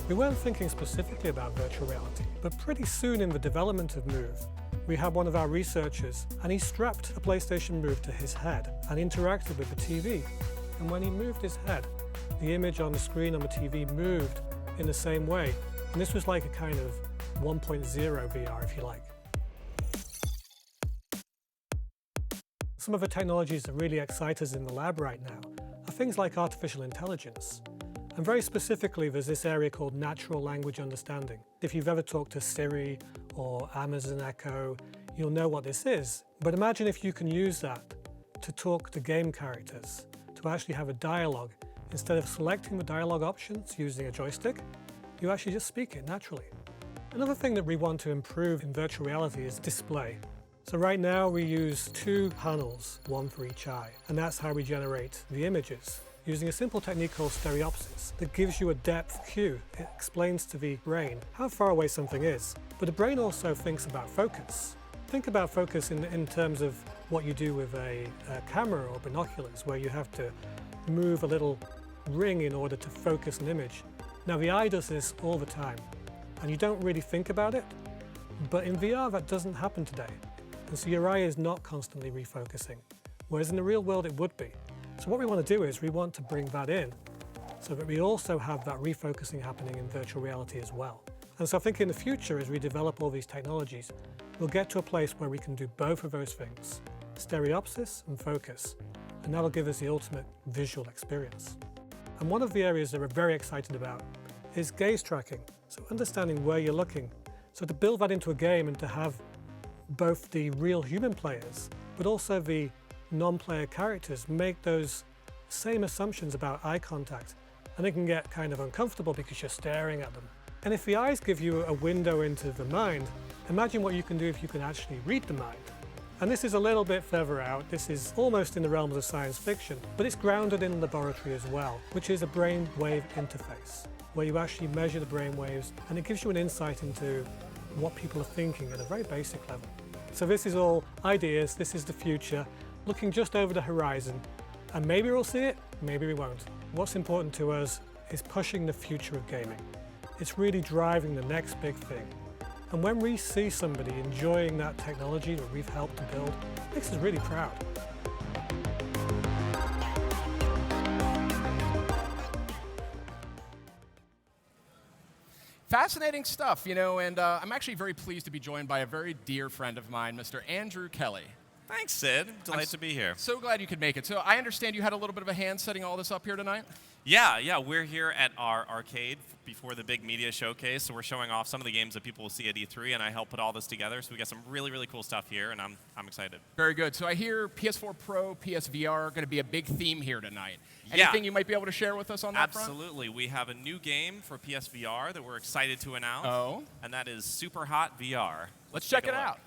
Speaker 1: We weren't thinking specifically about virtual reality, but pretty soon in the development of Move, we had one of our researchers, and he strapped a PlayStation Move to his head and interacted with the TV. And when he moved his head, the image on the screen on the TV moved in the same way. And this was like a kind of 1.0 VR, if you like. Some of the technologies that really excite us in the lab right now are things like artificial intelligence. And very specifically, there's this area called natural language understanding. If you've ever talked to Siri or Amazon Echo, you'll know what this is. But imagine if you can use that to talk to game characters, to actually have a dialogue. Instead of selecting the dialogue options using a joystick, you actually just speak it naturally. Another thing that we want to improve in virtual reality is display. So right now we use 2 panels, one for each eye, and that's how we generate the images, using a simple technique called stereopsis that gives you a depth cue. It explains to the brain how far away something is. But the brain also thinks about focus. Think about focus in terms of what you do with a camera or binoculars, where you have to move a little ring in order to focus an image. Now the eye does this all the time, and you don't really think about it, but in VR that doesn't happen today. And so your eye is not constantly refocusing, whereas in the real world it would be. So what we want to do is we want to bring that in so that we also have that refocusing happening in virtual reality as well. And so I think in the future, as we develop all these technologies, we'll get to a place where we can do both of those things, stereopsis and focus, and that'll give us the ultimate visual experience. And one of the areas that we're very excited about is gaze tracking, so understanding where you're looking. So to build that into a game and to have both the real human players, but also the non-player characters make those same assumptions about eye contact, and it can get kind of uncomfortable because you're staring at them. And if the eyes give you a window into the mind, imagine what you can do if you can actually read the mind. And this is a little bit further out. This is almost in the realms of science fiction, but it's grounded in laboratory as well, which is a brain-wave interface, where you actually measure the brain waves, and it gives you an insight into what people are thinking at a very basic level. So this is all ideas, this is the future, looking just over the horizon, and maybe we'll see it, maybe we won't. What's important to us is pushing the future of gaming. It's really driving the next big thing. And when we see somebody enjoying that technology that we've helped to build, it makes us really proud.
Speaker 2: Fascinating stuff, and I'm actually very pleased to be joined by a very dear friend of mine, Mr. Andrew Kelly.
Speaker 5: Thanks, Sid. Delighted to be here.
Speaker 2: So glad you could make it. So I understand you had a little bit of a hand setting all this up here tonight?
Speaker 5: Yeah, we're here at our arcade before the big media showcase, so we're showing off some of the games that people will see at E3, and I helped put all this together, so we got some really, really cool stuff here, and I'm excited.
Speaker 2: Very good. So I hear PS4 Pro, PSVR are going to be a big theme here tonight.
Speaker 5: Yeah.
Speaker 2: Anything you might be able to share with us on that front?
Speaker 5: Absolutely. We have a new game for PSVR that we're excited to announce.
Speaker 2: Oh?
Speaker 5: And that is Superhot VR.
Speaker 2: Let's check it out.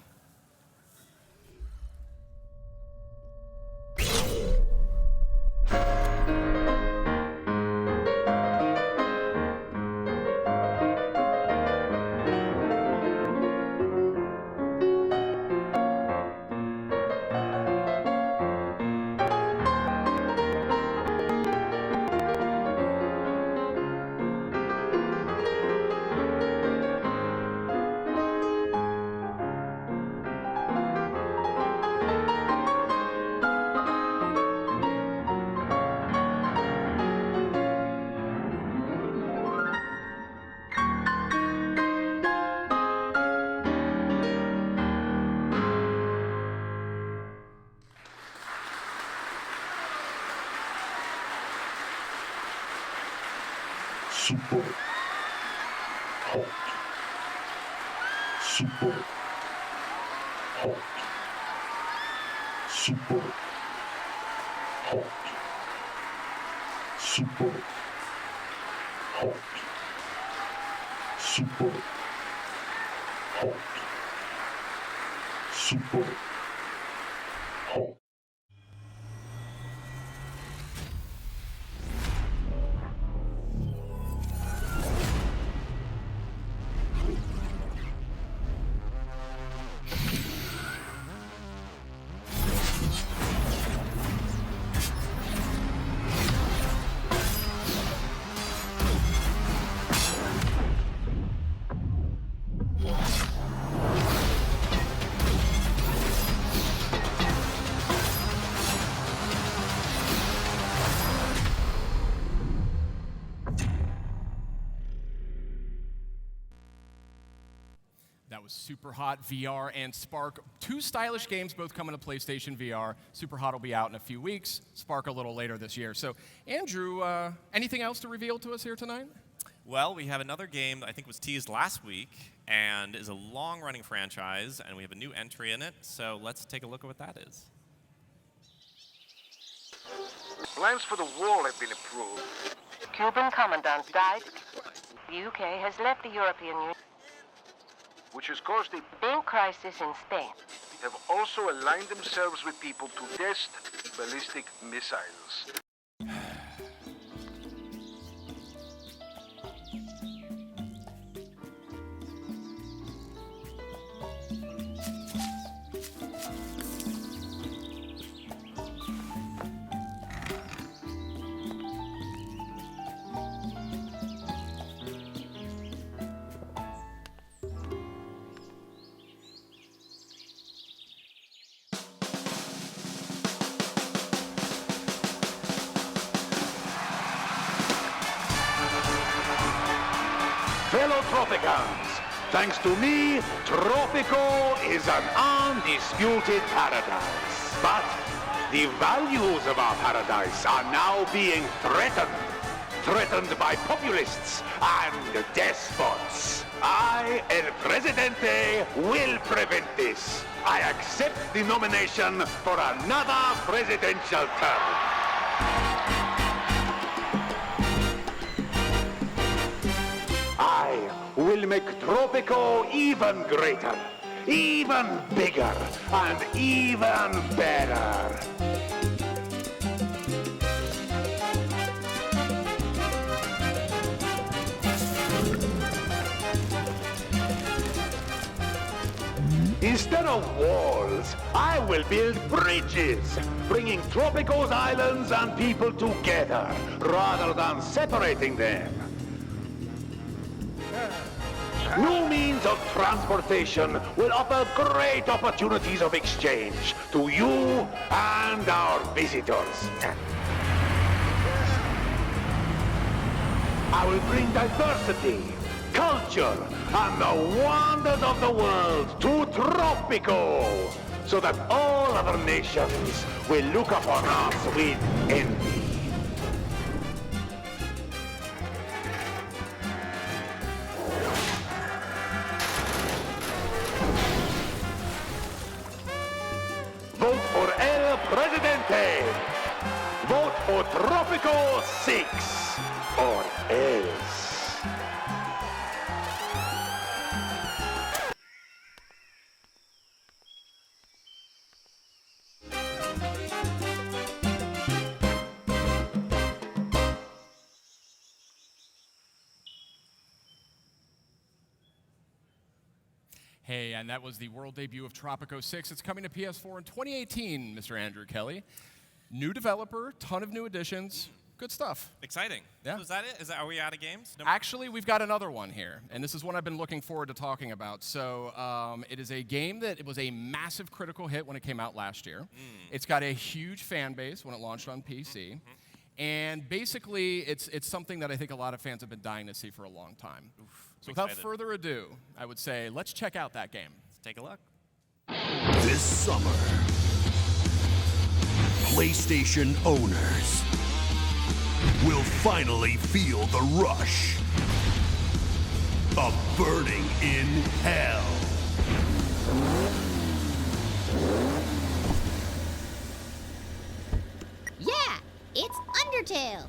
Speaker 11: Super hot. Super hot. Super hot. Super hot. Super hot. Super hot.
Speaker 2: That was Superhot VR and Spark. Two stylish games, both coming to PlayStation VR. Superhot will be out in a few weeks. Spark a little later this year. So, Andrew, anything else to reveal to us here tonight?
Speaker 5: Well, we have another game that I think was teased last week and is a long-running franchise, and we have a new entry in it. So let's take a look at what that is.
Speaker 8: Plans for the wall have been approved.
Speaker 12: Cuban commandant died. The UK has left the European Union,
Speaker 8: Which has caused a
Speaker 12: big crisis in Spain.
Speaker 8: have also aligned themselves with people to test ballistic missiles.
Speaker 9: Fellow Tropicans, thanks to me, Tropico is an undisputed paradise. But the values of our paradise are now being threatened by populists and despots. I, El Presidente, will prevent this. I accept the nomination for another presidential term. I will make Tropico even greater, even bigger, and even better. Instead of walls, I will build bridges, bringing Tropico's islands and people together, rather than separating them. New means of transportation will offer great opportunities of exchange to you and our visitors. I will bring diversity, culture, and the wonders of the world to Tropico. so that all other nations will look upon us with envy. Vote for El Presidente. Vote for Tropico 6 or else.
Speaker 2: Hey, and that was the world debut of Tropico 6. It's coming to PS4 in 2018, Mr. Andrew Kelly. New developer, ton of new additions. Good stuff.
Speaker 5: Exciting.
Speaker 2: Yeah.
Speaker 5: So is that it? Are we out of games? No.
Speaker 2: Actually, we've got another one here, and this is one I've been looking forward to talking about. So it is a game that it was a massive critical hit when it came out last year. It's got a huge fan base when it launched on PC. And basically, it's something that I think a lot of fans have been dying to see for a long time. So without further ado, I would say let's check out that game.
Speaker 5: Let's take a look.
Speaker 7: This summer, PlayStation owners will finally feel the rush of burning in hell.
Speaker 10: Yeah, it's Undertale.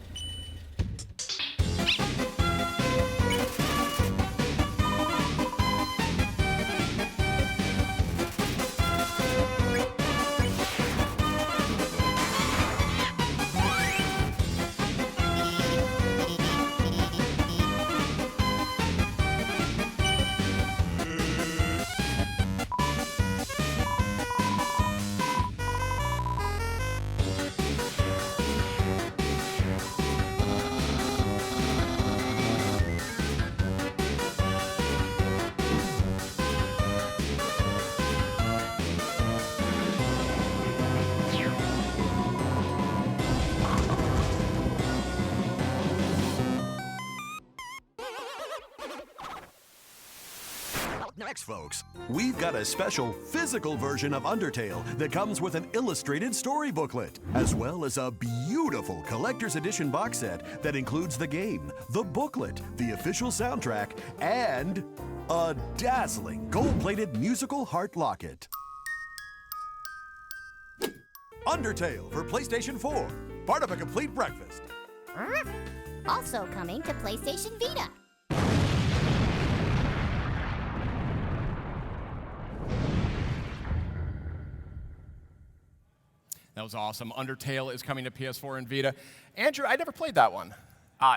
Speaker 7: Next, folks, we've got a special physical version of Undertale that comes with an illustrated story booklet, as well as a beautiful collector's edition box set that includes the game, the booklet, the official soundtrack, and a dazzling gold-plated musical heart locket. Undertale for PlayStation 4, part of a complete breakfast.
Speaker 10: Also coming to PlayStation Vita.
Speaker 2: That was awesome. Undertale is coming to PS4 and Vita. Andrew, I never played that one.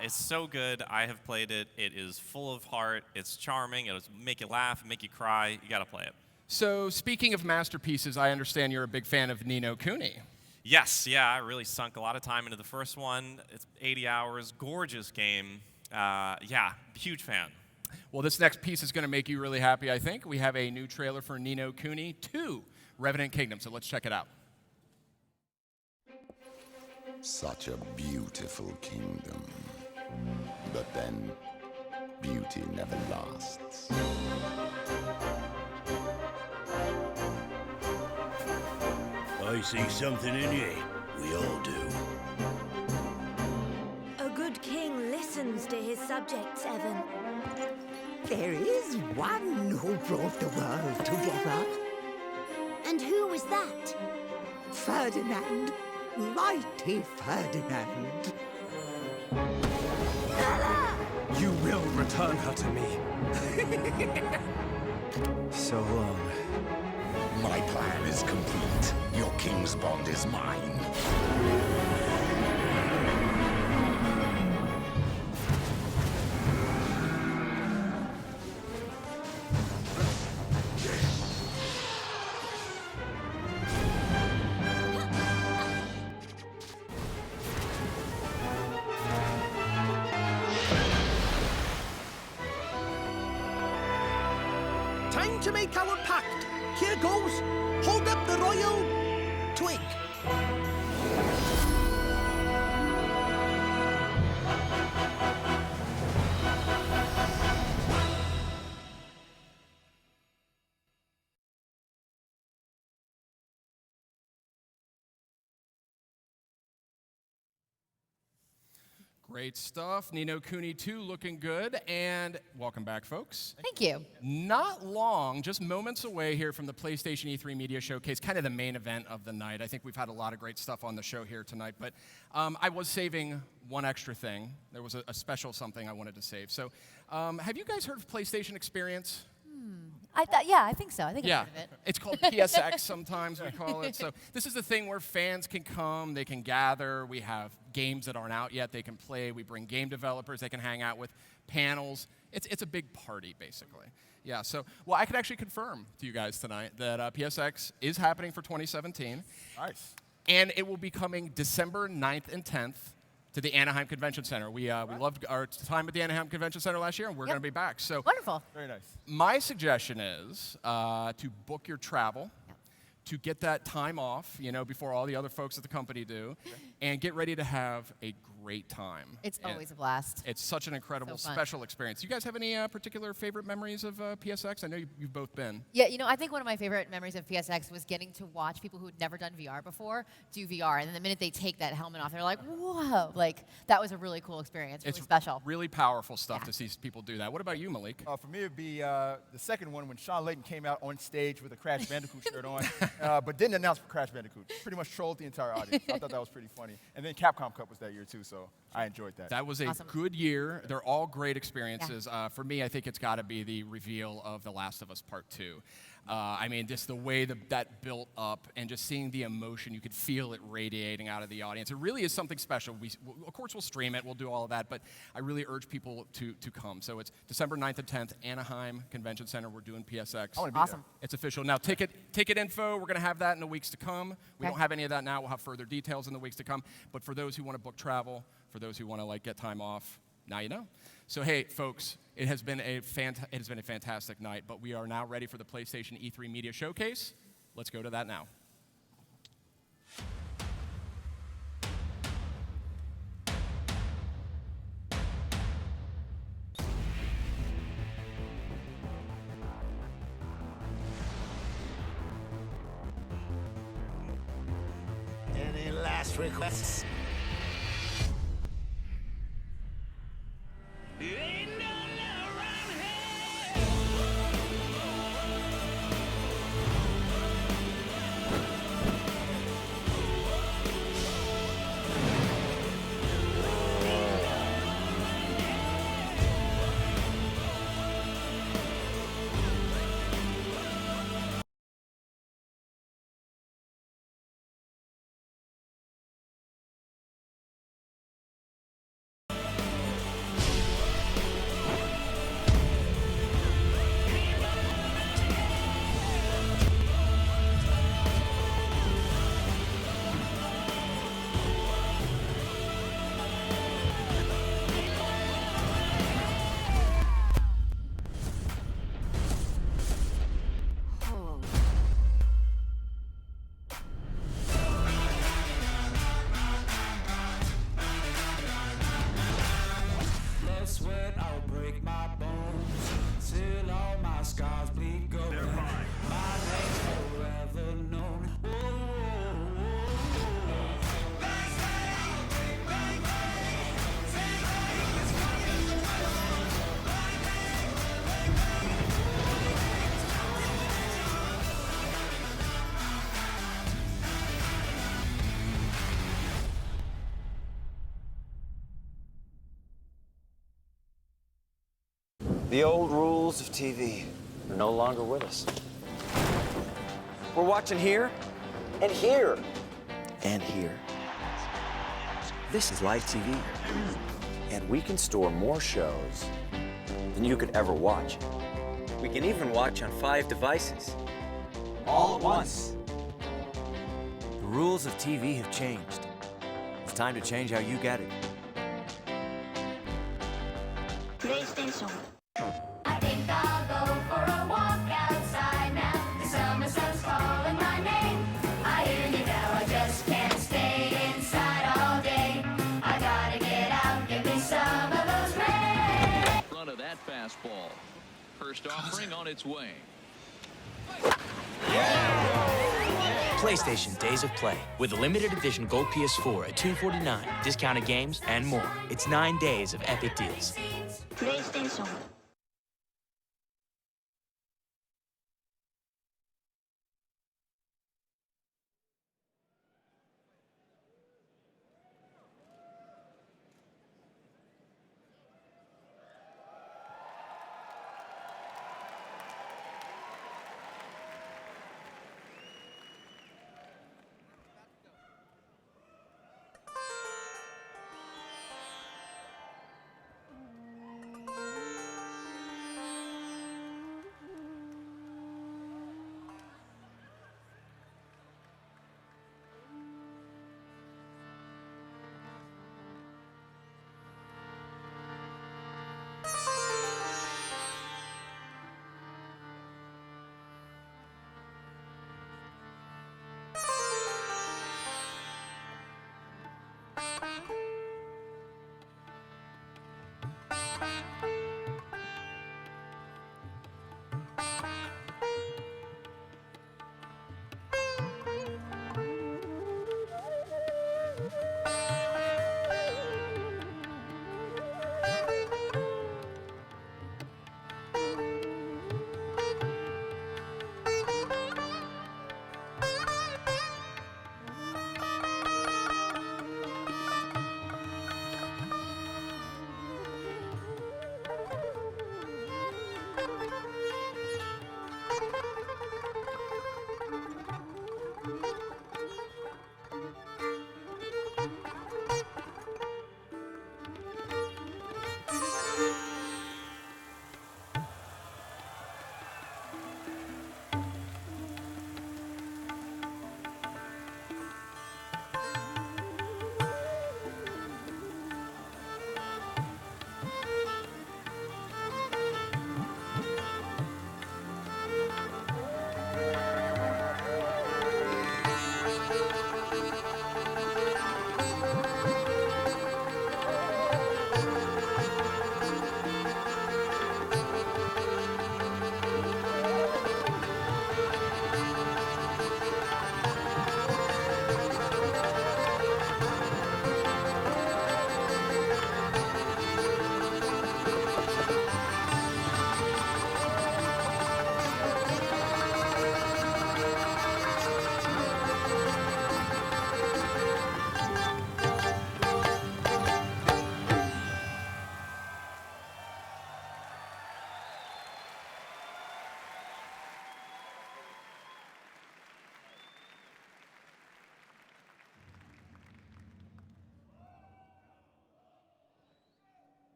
Speaker 5: It's so good. I have played it. It is full of heart. It's charming. It'll make you laugh, make you cry. You got to play it.
Speaker 2: So speaking of masterpieces, I understand you're a big fan of Ni no Kuni.
Speaker 5: Yes, yeah, I really sunk a lot of time into the first one. It's 80 hours, gorgeous game. Yeah, huge fan.
Speaker 2: Well, this next piece is going to make you really happy, I think. We have a new trailer for Ni no Kuni 2, Revenant Kingdom, so let's check it out.
Speaker 13: Such a beautiful kingdom. But then, beauty never lasts.
Speaker 24: I see something in you. We all do.
Speaker 25: A good king listens to his subjects, Evan.
Speaker 26: There is one who brought the world together.
Speaker 25: And who was that?
Speaker 26: Ferdinand. Mighty Ferdinand.
Speaker 27: You will return her to me. So long.
Speaker 13: My plan is complete. Your king's bond is mine.
Speaker 26: Time to make our pact. Here goes. Hold up the royal twig.
Speaker 2: Great stuff. Nino Kuni 2 looking good. And welcome back, folks.
Speaker 6: Thank you.
Speaker 2: Not long, just moments away here from the PlayStation E3 Media Showcase, kind of the main event of the night. I think we've had a lot of great stuff on the show here tonight, but I was saving one extra thing. There was a special something I wanted to save. So have you guys heard of PlayStation Experience?
Speaker 6: Yeah, I think so. I think I've heard of it.
Speaker 2: It's called PSX sometimes we call it. So this is the thing where fans can come, they can gather, we have games that aren't out yet they can play, we bring game developers they can hang out with, panels. It's a big party, basically. Yeah, so, well, I can actually confirm to you guys tonight that PSX is happening for 2017.
Speaker 11: Nice.
Speaker 2: And it will be coming December 9th and 10th to the Anaheim Convention Center. We loved our time at the Anaheim Convention Center last year, and we're going to be back. So
Speaker 6: wonderful.
Speaker 11: Very nice.
Speaker 2: My suggestion is to book your travel, to get that time off, you know, before all the other folks at the company do, and get ready to have a great time.
Speaker 6: It's always a blast.
Speaker 2: It's such an incredible, special experience. You guys have any particular favorite memories of PSX? I know you've both been.
Speaker 6: Yeah, you know, I think one of my favorite memories of PSX was getting to watch people who had never done VR before do VR, and then the minute they take that helmet off, they're like, whoa, like, that was a really cool experience, really special.
Speaker 2: Really powerful stuff to see people do that. What about you, Malik?
Speaker 11: For me, it would be the second one when Sean Layton came out on stage with a Crash Bandicoot shirt on, but didn't announce Crash Bandicoot. Pretty much trolled the entire audience. I thought that was pretty funny. And then Capcom Cup was that year, too, so I enjoyed that.
Speaker 2: That was a good year. They're all great experiences. For me, I think it's got to be the reveal of The Last of Us Part 2. I mean, just the way that built up and just seeing the emotion, you could feel it radiating out of the audience. It really is something special. Of course, we'll stream it. We'll do all of that, but I really urge people to come. So it's December 9th and 10th, Anaheim Convention Center. We're doing PSX.
Speaker 6: Awesome.
Speaker 2: It's official. Now, ticket info, we're going to have that in the weeks to come. We don't have any of that now. We'll have further details in the weeks to come. But for those who want to book travel, for those who want to get time off, now you know. So hey, folks, it has been a fantastic night, but we are now ready for the PlayStation E3 Media Showcase. Let's go to that now.
Speaker 26: Any last requests?
Speaker 15: The old rules of TV are no longer with us. We're watching here, and here, and here. This is live TV, and we can store more shows than you could ever watch. We can even watch on 5 devices, all at once. The rules of TV have changed. It's time to change how you get it.
Speaker 10: PlayStation. I think I'll go for a walk outside now. The summer sun's calling my name. I hear you now, I just can't stay inside all day. I gotta get out, give me some of those rays.
Speaker 16: Front of that fastball. First offering on its way. PlayStation Days of Play with a limited edition gold PS4 at $249, discounted games, and more. It's 9 days of epic deals.
Speaker 10: PlayStation.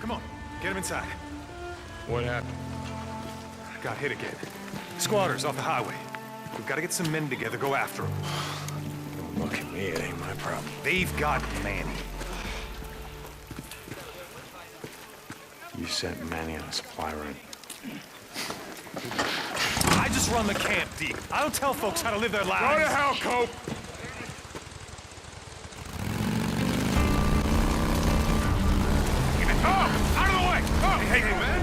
Speaker 14: Come on, get him inside.
Speaker 24: What happened?
Speaker 14: Got hit again. Squatters off the highway. We've got to get some men together, go after them.
Speaker 24: Don't look at me, it ain't my problem.
Speaker 14: They've got Manny.
Speaker 24: You sent Manny on a supply run.
Speaker 14: I just run the camp, Deke. I don't tell folks how to live their lives.
Speaker 24: Go to hell, Cope!
Speaker 14: Oh! Out of the way! Oh! Hey, man!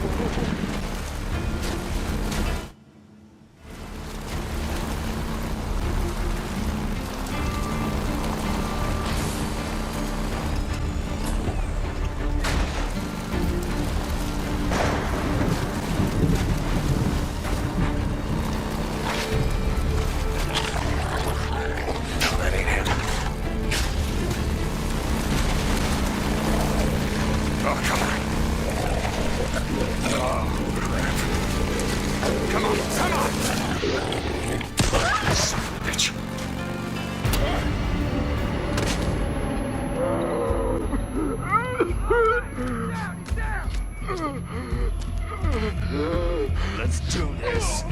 Speaker 24: Let's do this.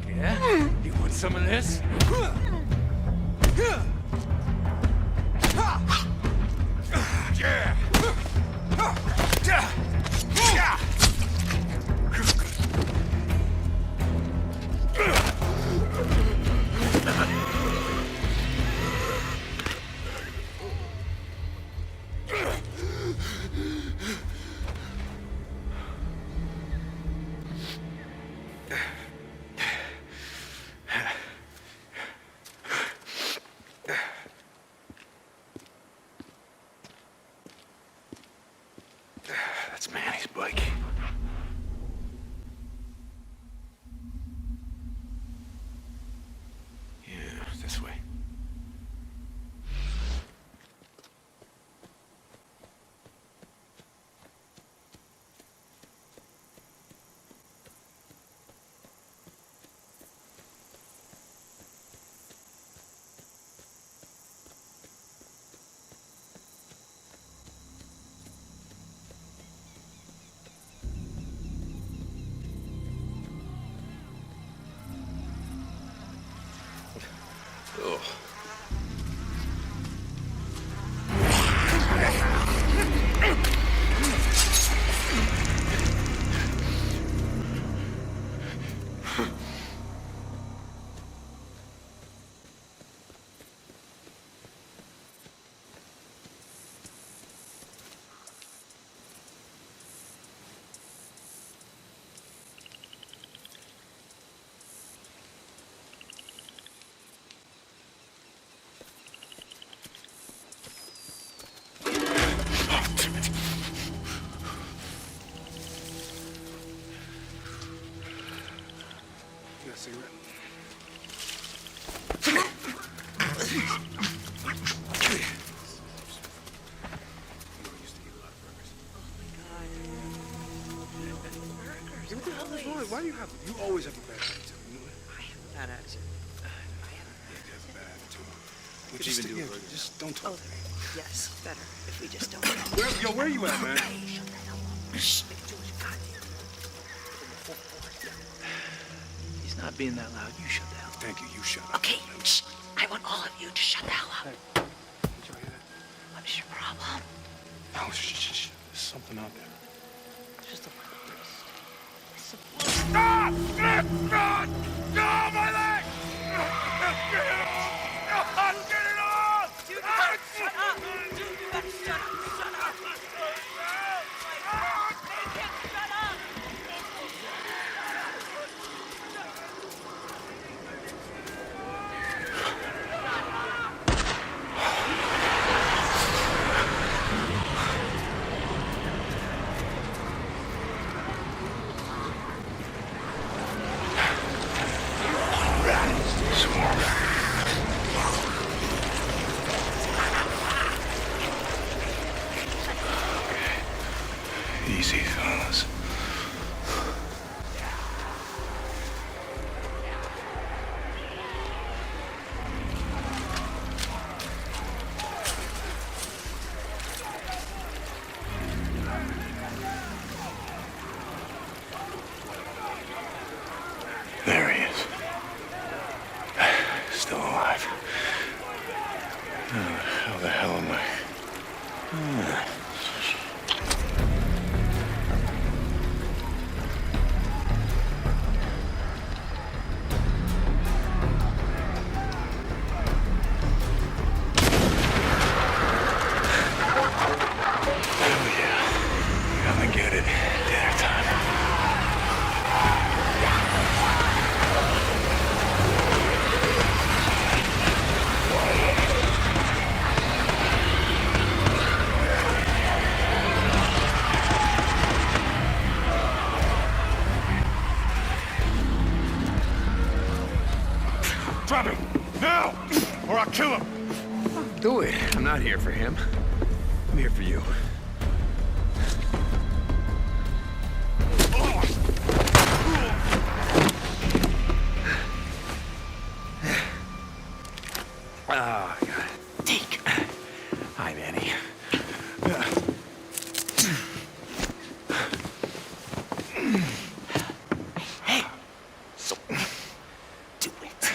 Speaker 24: Yeah? You want some of this?
Speaker 14: Yeah!
Speaker 24: That's Manny's bike. Yeah, this way. Why do you have? You always have a bad attitude.
Speaker 17: I have a bad attitude.
Speaker 24: You have a bad attitude.
Speaker 17: We
Speaker 24: But
Speaker 17: could even do
Speaker 24: yeah,
Speaker 17: burgers.
Speaker 24: just don't talk.
Speaker 17: Oh, yes, better if we just don't.
Speaker 24: Where you at, man?
Speaker 17: Hey, shut the hell up. Shh, make it too much goddamn. He's not being that loud. You shut the hell up.
Speaker 24: Thank you. You shut up.
Speaker 17: Okay, shh. I want all of you to shut the hell up.
Speaker 24: Hey, did you hear that?
Speaker 17: What is your problem?
Speaker 24: No, shh. There's something out there.
Speaker 17: Just a little bit.
Speaker 24: Stop! God! No, my leg! Get it off! Get it off!
Speaker 17: Dude, you gotta shut up! Dude, you gotta shut up! Shut up! Shut up!
Speaker 24: Easy, fellas.
Speaker 14: did it. Dinner time. Drop him! Now! Or I'll kill him!
Speaker 27: Do it. I'm not here for him. I'm here for you. Oh, God. Take. Hi, Manny. Hey. So, do it.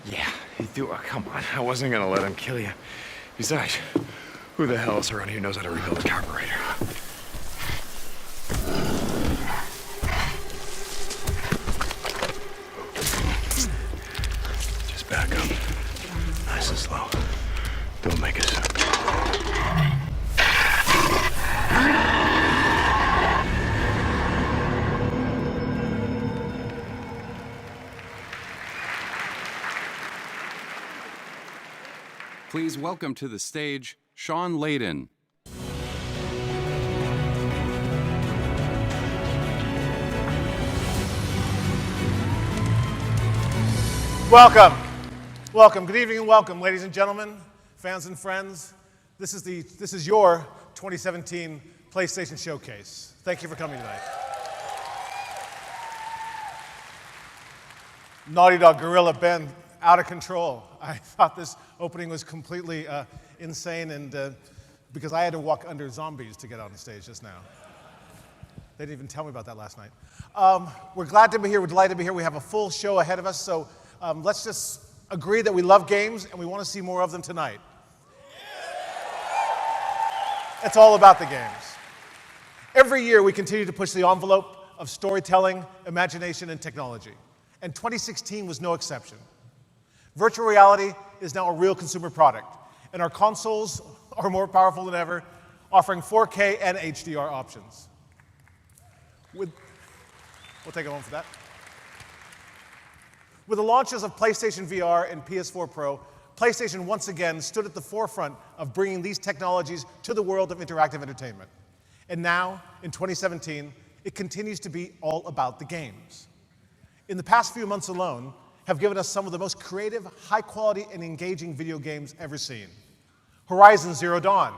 Speaker 27: Yeah, you do. Oh, come on. I wasn't gonna let him kill you. Besides, who the hell else around here knows how to rebuild a carburetor? Just back up. Nice and slow. Don't make a sound.
Speaker 3: Please welcome to the stage, Sean Layden.
Speaker 18: Welcome. Welcome. Good evening and welcome, ladies and gentlemen, fans and friends. This is your 2017 PlayStation Showcase. Thank you for coming tonight. Naughty Dog Gorilla Ben, out of control. I thought this opening was completely insane, and because I had to walk under zombies to get on the stage just now. They didn't even tell me about that last night. We're glad to be here. We're delighted to be here. We have a full show ahead of us, so let's just agree that we love games and we want to see more of them tonight. It's all about the games. Every year we continue to push the envelope of storytelling, imagination, and technology. And 2016 was no exception. Virtual reality is now a real consumer product, and our consoles are more powerful than ever, offering 4K and HDR options. We'll take a moment for that. With the launches of PlayStation VR and PS4 Pro, PlayStation once again stood at the forefront of bringing these technologies to the world of interactive entertainment. And now, in 2017, it continues to be all about the games. In the past few months alone, have given us some of the most creative, high-quality, and engaging video games ever seen. Horizon Zero Dawn,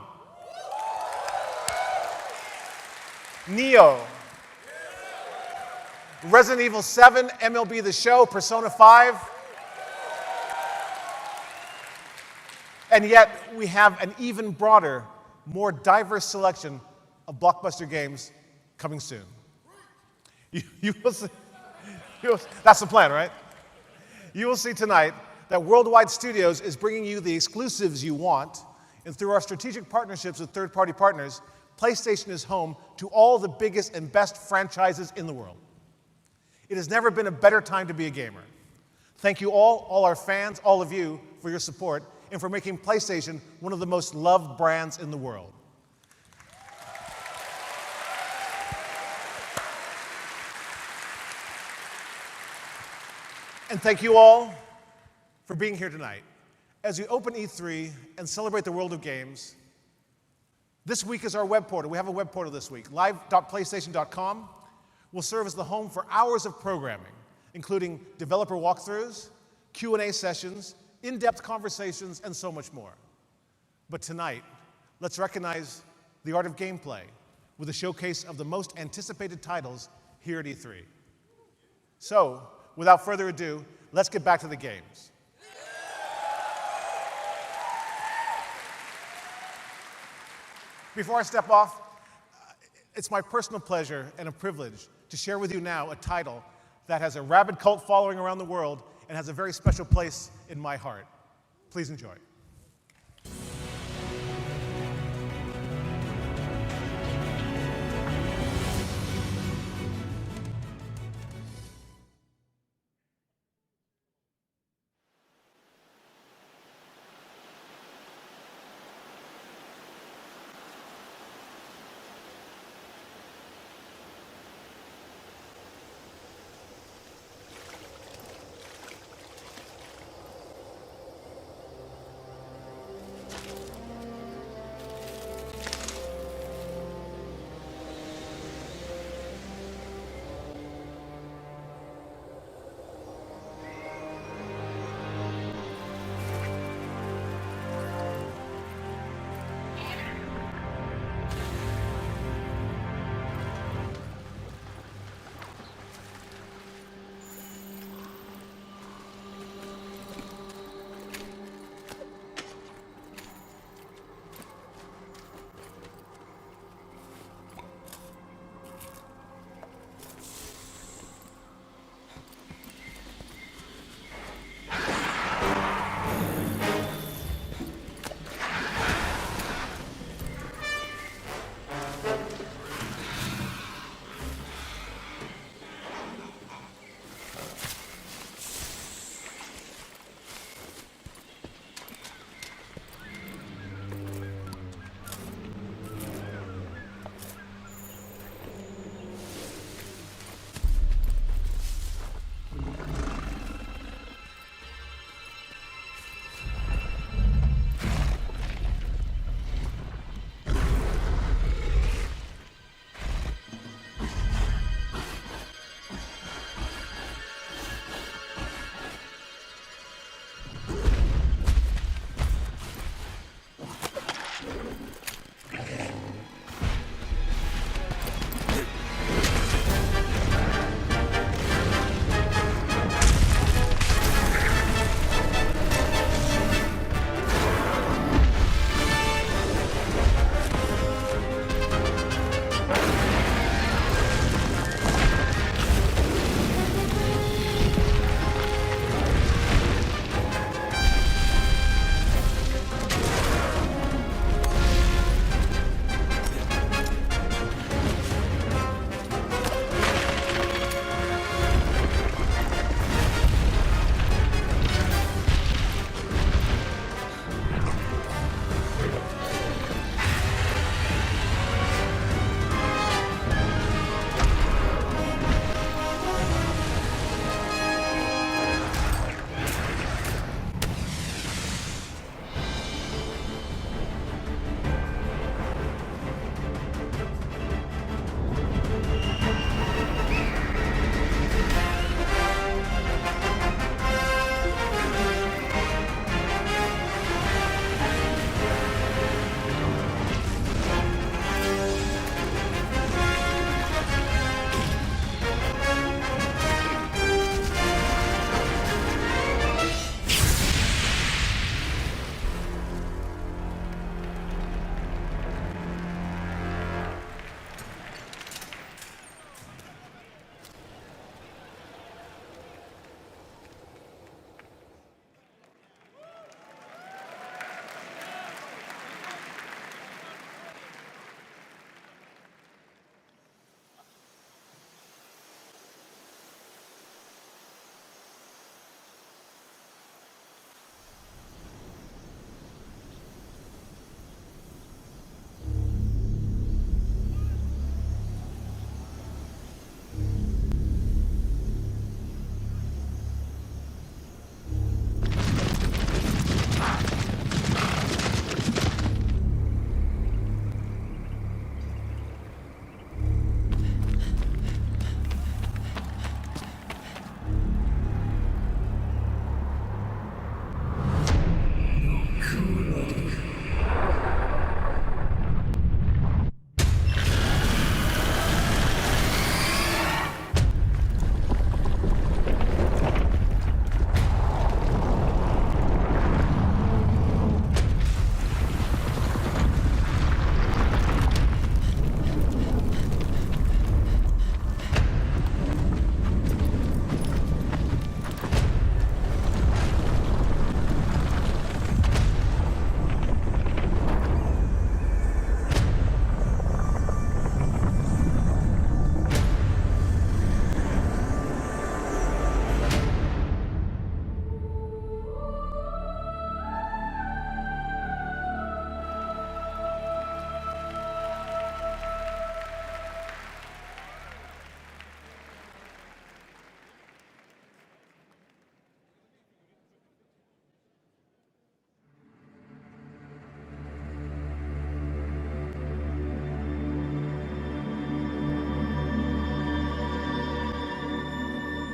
Speaker 18: Neo, Resident Evil 7, MLB The Show, Persona 5. And yet, we have an even broader, more diverse selection of blockbuster games coming soon. You will see, that's the plan, right? You will see tonight that Worldwide Studios is bringing you the exclusives you want, and through our strategic partnerships with third-party partners, PlayStation is home to all the biggest and best franchises in the world. It has never been a better time to be a gamer. Thank you all our fans, all of you, for your support and for making PlayStation one of the most loved brands in the world. And thank you all for being here tonight. As we open E3 and celebrate the world of games, this week is our web portal. We have a web portal this week. live.playstation.com will serve as the home for hours of programming, including developer walkthroughs, Q&A sessions, in-depth conversations, and so much more. But tonight, let's recognize the art of gameplay with a showcase of the most anticipated titles here at E3. So, without further ado, let's get back to the games. Before I step off, it's my personal pleasure and a privilege to share with you now a title that has a rabid cult following around the world and has a very special place in my heart. Please enjoy.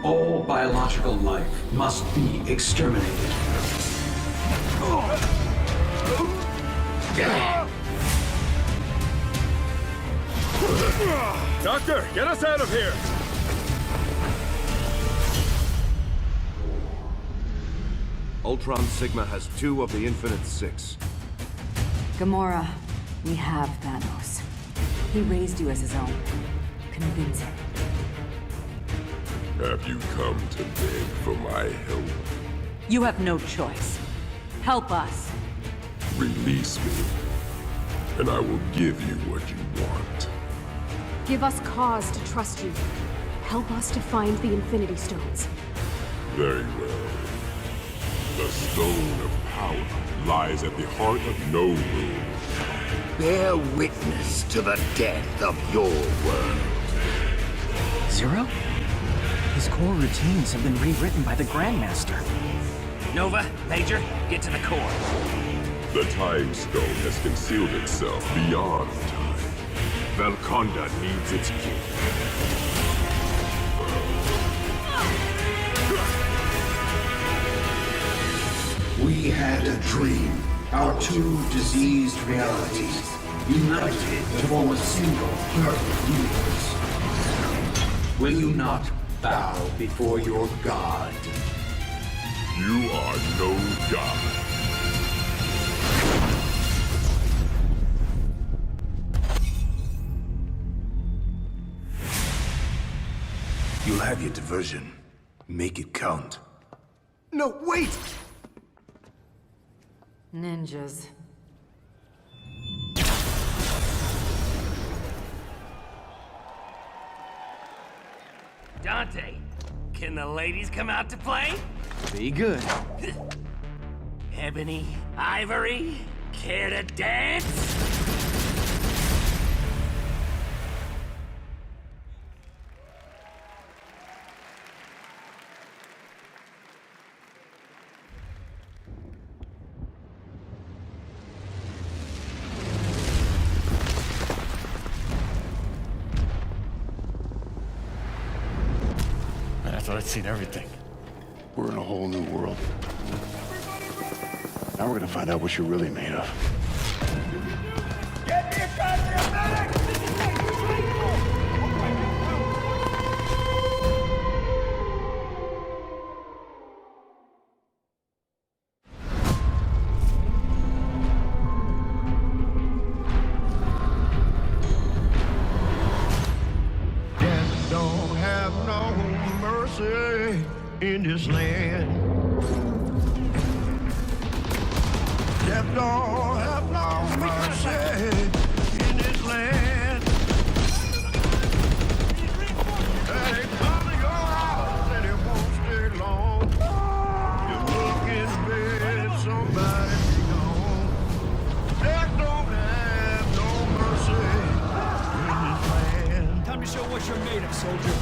Speaker 1: All biological life must be exterminated.
Speaker 24: Doctor, get us out of here!
Speaker 4: Ultron Sigma has 2 of the Infinite 6.
Speaker 19: Gamora, we have Thanos. He raised you as his own. Convince him.
Speaker 20: Have you come to beg for my help?
Speaker 19: You have no choice. Help us.
Speaker 20: Release me, and I will give you what you want.
Speaker 21: Give us cause to trust you. Help us to find the Infinity Stones.
Speaker 20: Very well. The Stone of Power lies at the heart of no room.
Speaker 13: Bear witness to the death of your world.
Speaker 22: Zero? His core routines have been rewritten by the Grandmaster.
Speaker 23: Nova, Major, get to the core.
Speaker 20: The Time Stone has concealed itself beyond time. Valkonda needs its king.
Speaker 13: We had a dream. Our 2 diseased realities united to form a single perfect universe. Will you not bow before your god?
Speaker 20: You are no god.
Speaker 13: You'll have your diversion. Make it count. No, wait!
Speaker 19: Ninjas.
Speaker 23: Dante, can the ladies come out to play?
Speaker 22: Be good.
Speaker 23: Ebony, Ivory, care to dance?
Speaker 27: Man, I thought I'd seen everything.
Speaker 28: We're in a whole new world. Now we're gonna find out what you're really made of.
Speaker 24: Get me a goddamn medic!
Speaker 29: Death don't have no mercy in this land. Death don't have no mercy in this land. And they come to your house and it won't stay long. You look in bed, somebody be gone. Death don't have no mercy in this land.
Speaker 24: Time to show what you're made of, soldier.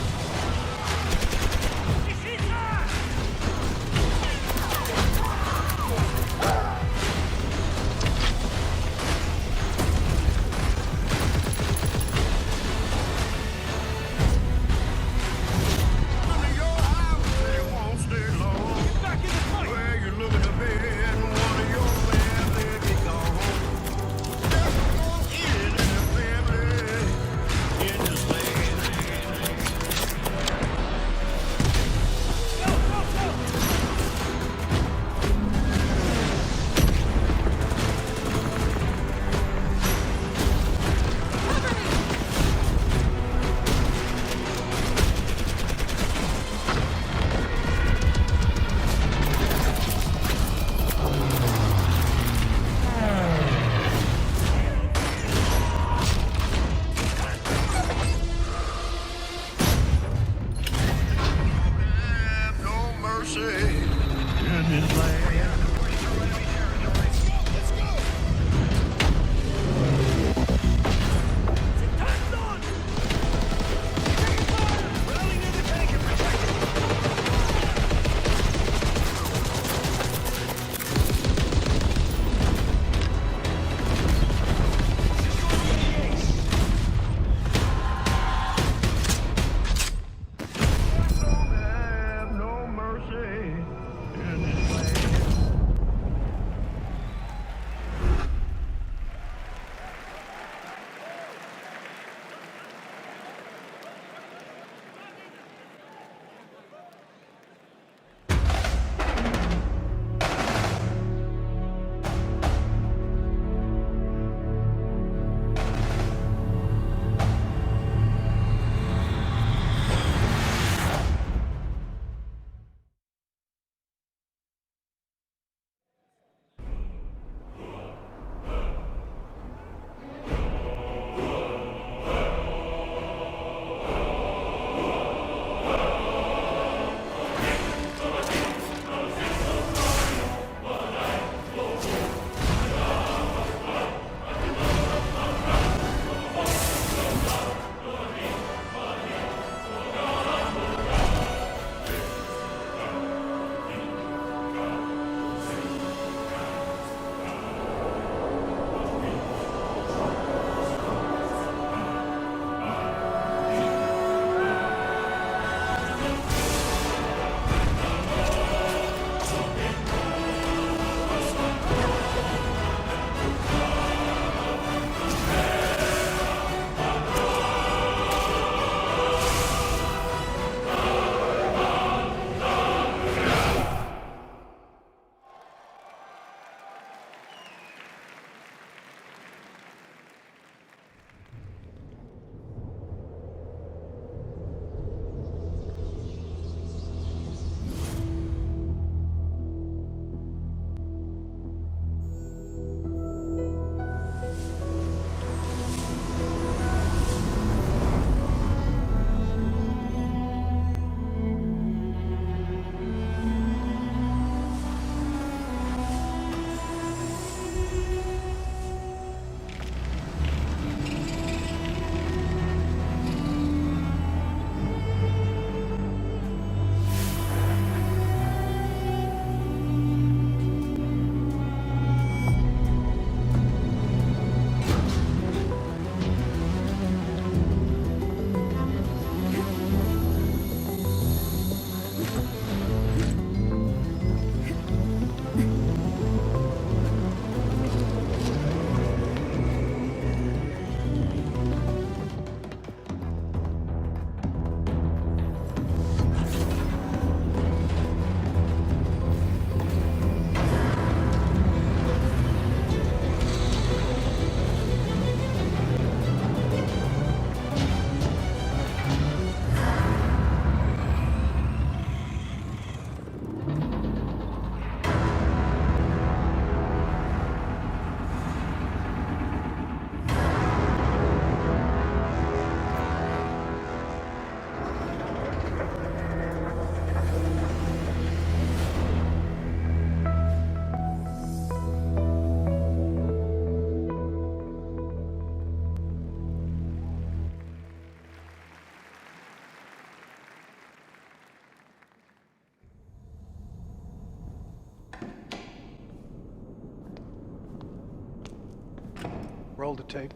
Speaker 2: roll the tape.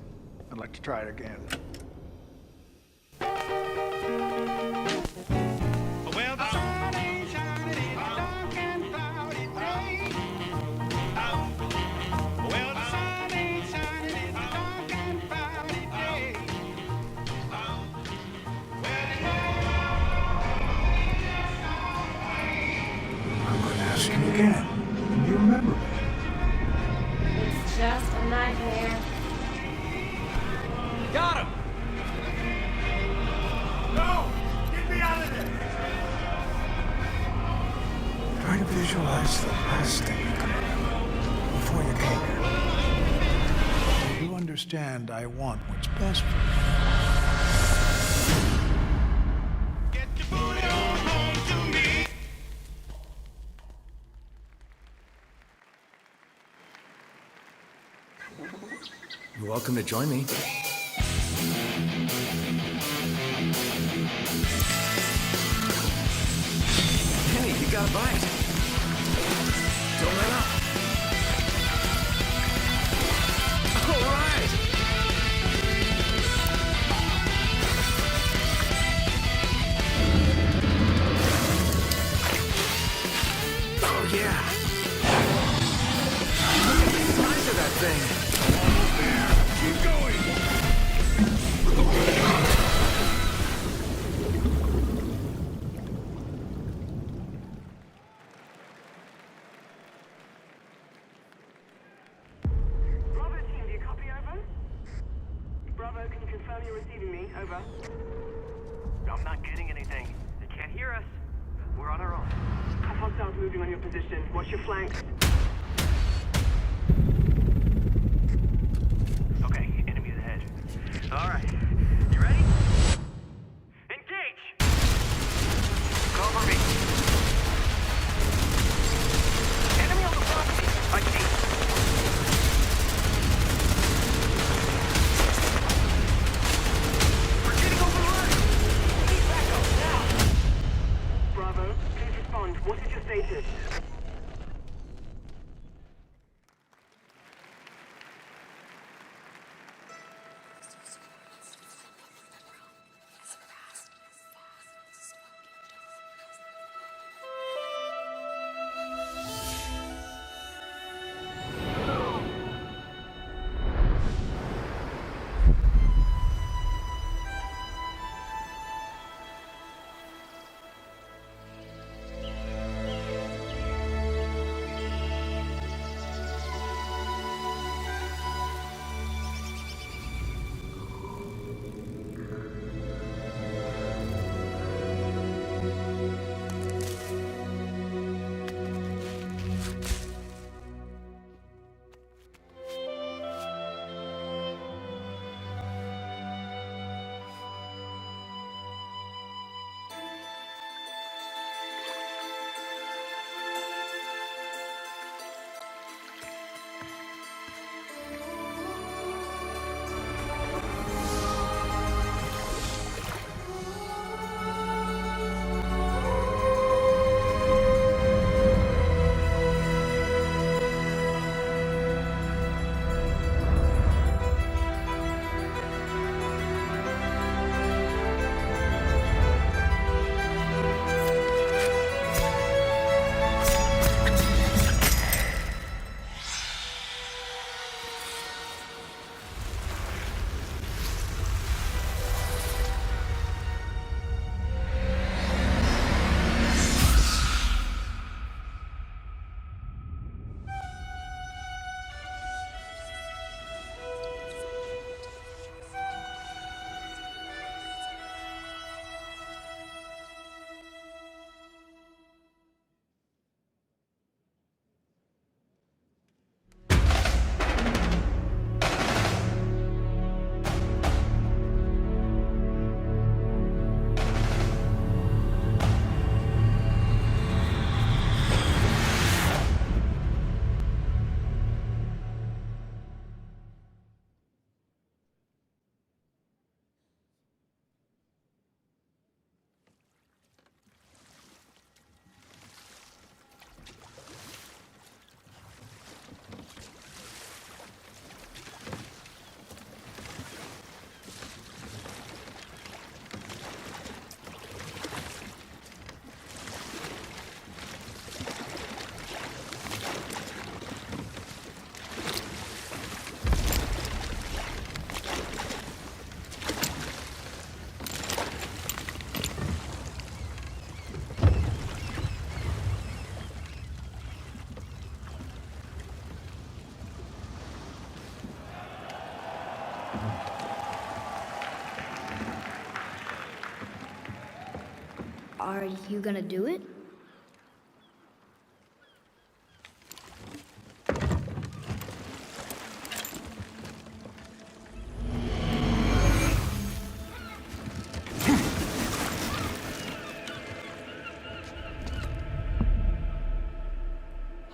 Speaker 2: I'd like to try it again.
Speaker 24: Well, the sun ain't shining in a dark and cloudy day. Well, the sun ain't shining in a dark and cloudy day.
Speaker 2: I'm going to ask you again. Do you remember me?
Speaker 10: It's just a nightmare.
Speaker 24: Got him! No! Get me out of there!
Speaker 2: Try to visualize the last thing you can remember before you came here. You understand I want what's best for you.
Speaker 24: Get your booty on home to me.
Speaker 22: You're welcome to join me. Hey, you got a bite. Don't let up. All right. Oh, yeah. Look at the size of that thing.
Speaker 24: Keep going!
Speaker 5: Bravo team, do you copy over? Bravo, can you confirm you're receiving me? Over.
Speaker 6: I'm not getting anything. They can't hear us. We're on our own.
Speaker 5: Have hostiles moving on your position. Watch your flanks.
Speaker 6: Okay, enemies ahead. All right. You ready? Engage! Cover me. Enemy on the property. I see. We're getting overrun. Need backup now.
Speaker 5: Bravo, please respond. What is your status?
Speaker 10: Are you gonna do it?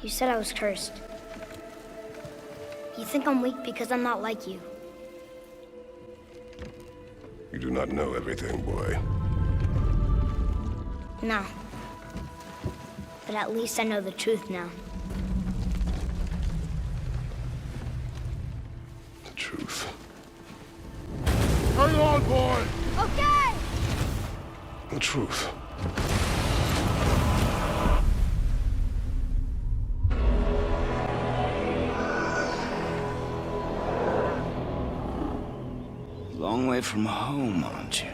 Speaker 10: You said I was cursed. You think I'm weak because I'm not like you.
Speaker 20: You do not know everything, boy.
Speaker 10: No. But at least I know the truth now.
Speaker 20: The truth.
Speaker 29: Hang on, boy!
Speaker 10: Okay!
Speaker 20: The truth.
Speaker 7: Long way from home, aren't you?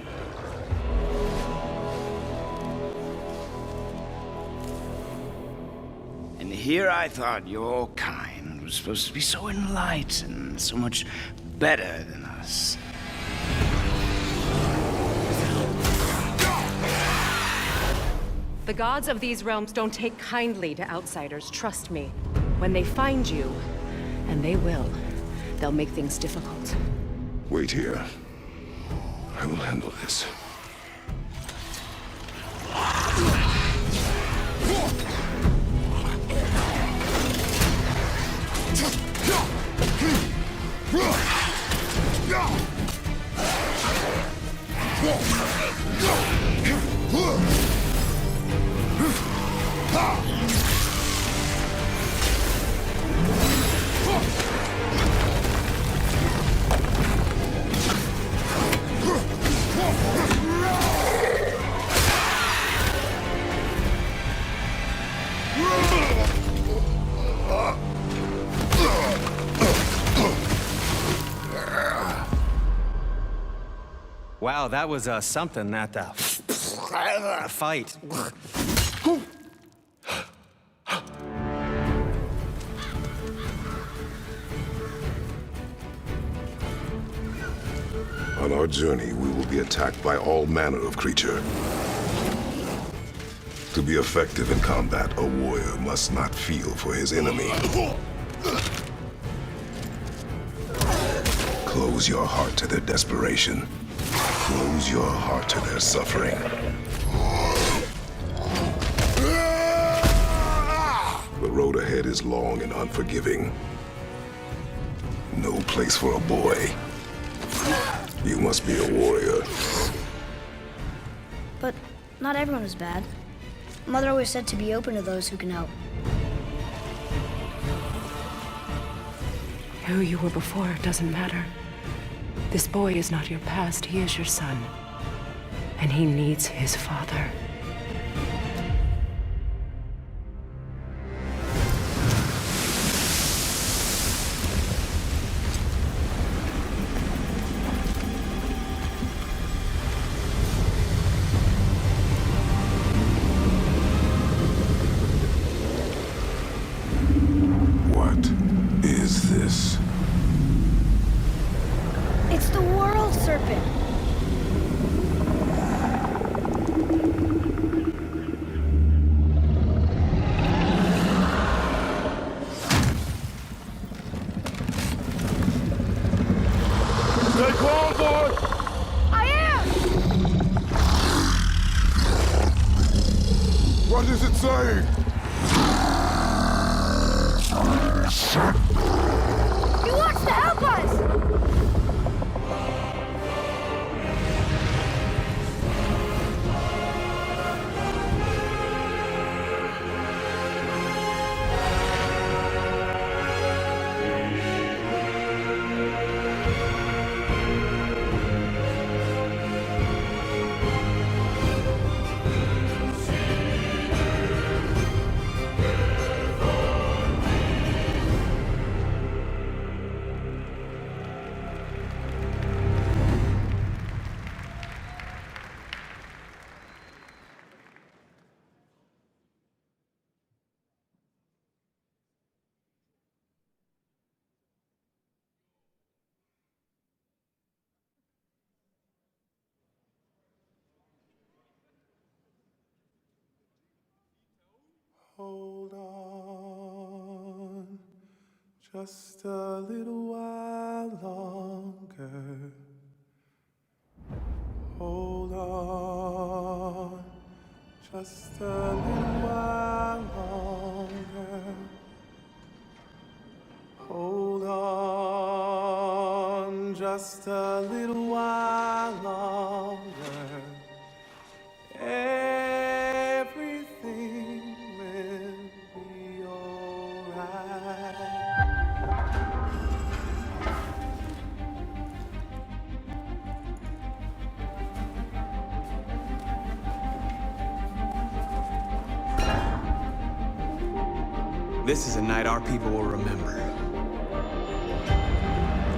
Speaker 7: And here I thought your kind was supposed to be so enlightened, so much better than us.
Speaker 8: The gods of these realms don't take kindly to outsiders, trust me. When they find you, and they will, they'll make things difficult.
Speaker 20: Wait here. I will handle this.
Speaker 22: Wow, that was something, that fight.
Speaker 20: On our journey, we will be attacked by all manner of creature. To be effective in combat, a warrior must not feel for his enemy. Close your heart to their desperation. Close your heart to their suffering. The road ahead is long and unforgiving. No place for a boy. You must be a warrior.
Speaker 10: But not everyone is bad. Mother always said to be open to those who can help.
Speaker 8: Who you were before doesn't matter. This boy is not your past, he is your son. And he needs his father.
Speaker 20: What is this?
Speaker 10: It's the world serpent.
Speaker 29: Stay calm, boy!
Speaker 10: I am!
Speaker 29: What is it saying?
Speaker 10: He wants to help us!
Speaker 2: Hold on, just a little while longer. Hold on, just a little while longer. Hold on, just a little while longer. Everything will be alright.
Speaker 22: This is a night our people will remember.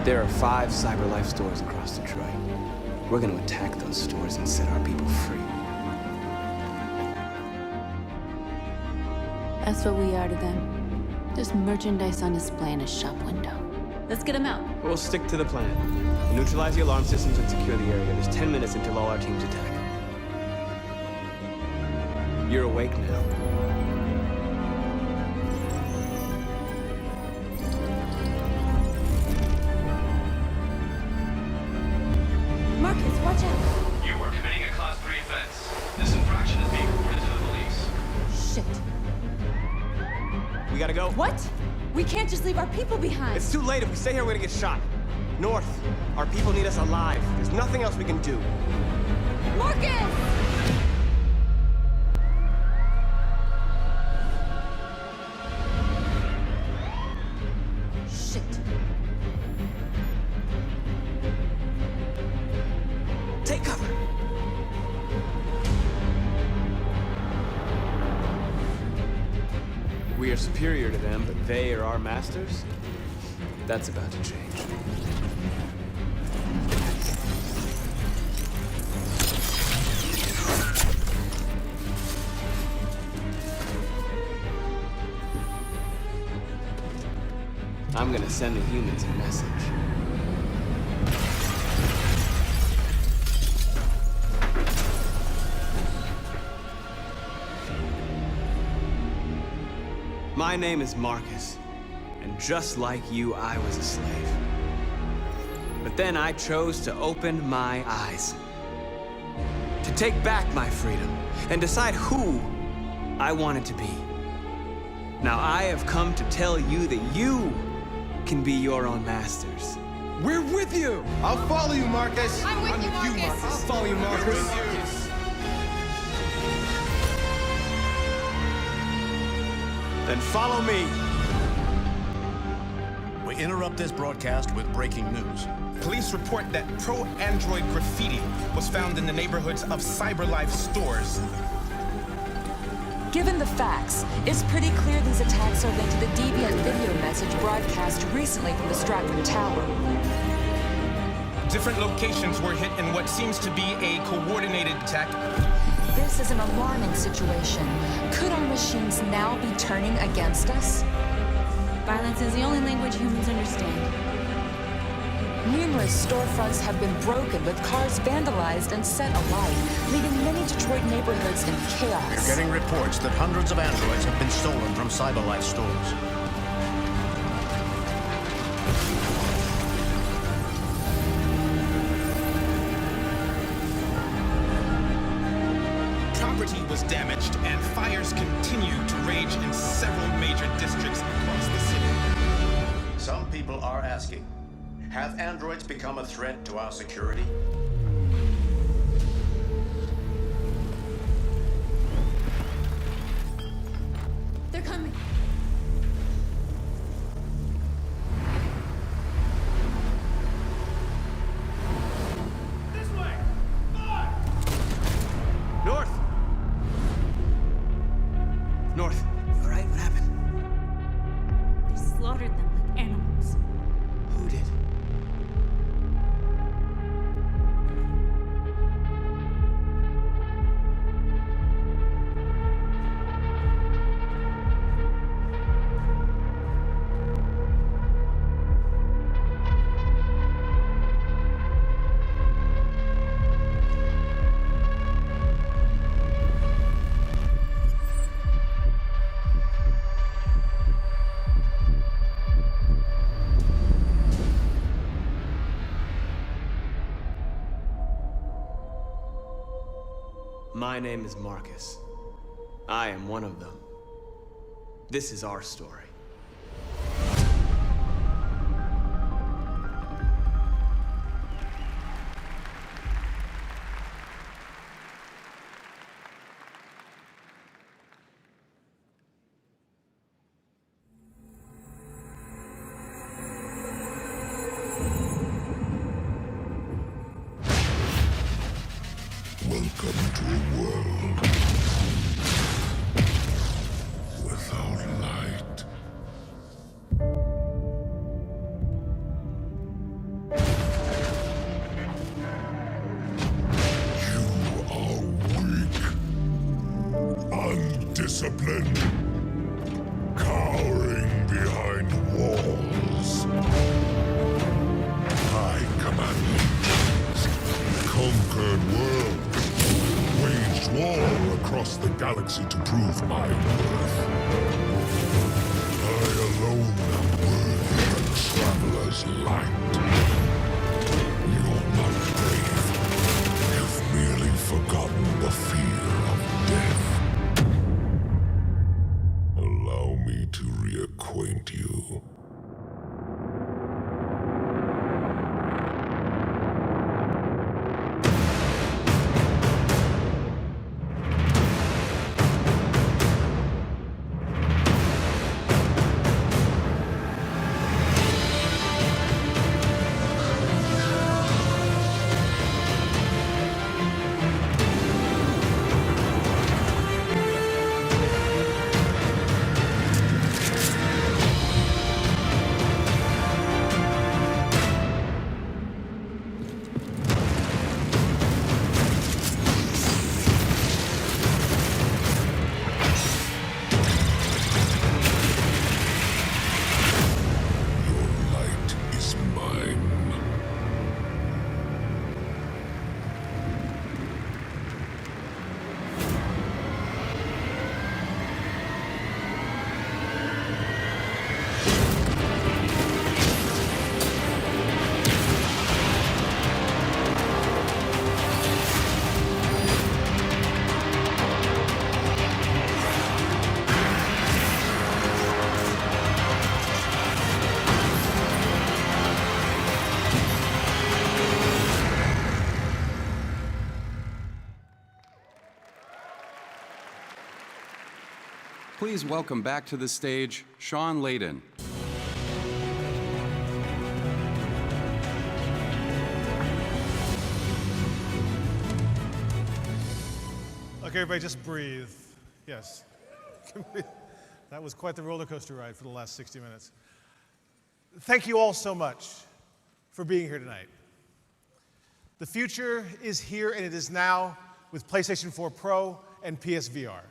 Speaker 22: There are 5 CyberLife stores across Detroit. We're gonna attack those stores and set our people free.
Speaker 9: That's what we are to them. Just merchandise on display in a shop window. Let's get them out.
Speaker 22: We'll stick to the plan. Neutralize the alarm systems and secure the area. There's 10 minutes until all our teams attack. You're awake now.
Speaker 9: Marcus, watch out!
Speaker 6: You are committing a Class 3 offense. This infraction is being reported to the police.
Speaker 9: Shit.
Speaker 22: We gotta go.
Speaker 9: What? We can't just leave our people behind.
Speaker 22: It's too late. If we stay here, we're gonna get shot. North, our people need us alive. There's nothing else we can do.
Speaker 9: Marcus! Shit.
Speaker 22: Take cover. We are superior to them, but they are our masters? That's about to change. I'm gonna send the humans a message. My name is Marcus, and just like you, I was a slave. But then I chose to open my eyes, to take back my freedom, and decide who I wanted to be. Now I have come to tell you that you can be your own masters. We're with you!
Speaker 11: I'll follow you, Marcus.
Speaker 9: I'm with you, Marcus.
Speaker 22: I'll follow you, Marcus. Then follow me.
Speaker 12: We interrupt this broadcast with breaking news.
Speaker 14: Police report that pro-Android graffiti was found in the neighborhoods of CyberLife stores.
Speaker 15: Given the facts, it's pretty clear these attacks are linked to the deviant video message broadcast recently from the Stratford Tower.
Speaker 14: Different locations were hit in what seems to be a coordinated attack.
Speaker 15: This is an alarming situation. Could our machines now be turning against us?
Speaker 9: Violence is the only language humans understand.
Speaker 15: Numerous storefronts have been broken, with cars vandalized and set alight, leaving many Detroit neighborhoods in chaos.
Speaker 12: We're getting reports that hundreds of androids have been stolen from CyberLife stores.
Speaker 14: Property was damaged, and fires continue to rage in several major districts across the city.
Speaker 12: Some people are asking, have androids become a threat to our security?
Speaker 9: They're coming.
Speaker 14: This way!
Speaker 22: North! North, you all right? What happened?
Speaker 9: They slaughtered them like animals.
Speaker 22: Who did? My name is Marcus. I am one of them. This is our story.
Speaker 1: Welcome to a world without light. You are weak, undisciplined, cowering behind walls. I command you. Conquered world. Waged war across the galaxy to prove my worth. I alone am worthy of a traveler's light. You're not brave. You've merely forgotten the fear of death. Allow me to reacquaint you.
Speaker 3: Please welcome back to the stage, Sean Layden.
Speaker 4: Okay, everybody, just breathe. Yes. That was quite the roller coaster ride for the last 60 minutes. Thank you all so much for being here tonight. The future is here, and it is now with PlayStation 4 Pro and PSVR.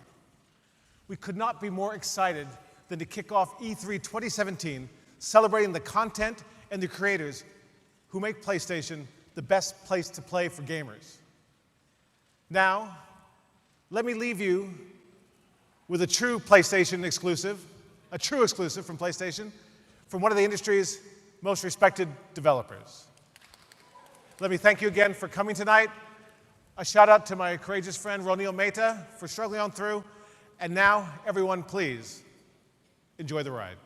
Speaker 4: We could not be more excited than to kick off E3 2017, celebrating the content and the creators who make PlayStation the best place to play for gamers. Now, let me leave you with a true PlayStation exclusive, a true exclusive from PlayStation, from one of the industry's most respected developers. Let me thank you again for coming tonight. A shout out to my courageous friend, Ronil Mehta, for struggling on through. And now, everyone, please, enjoy the ride.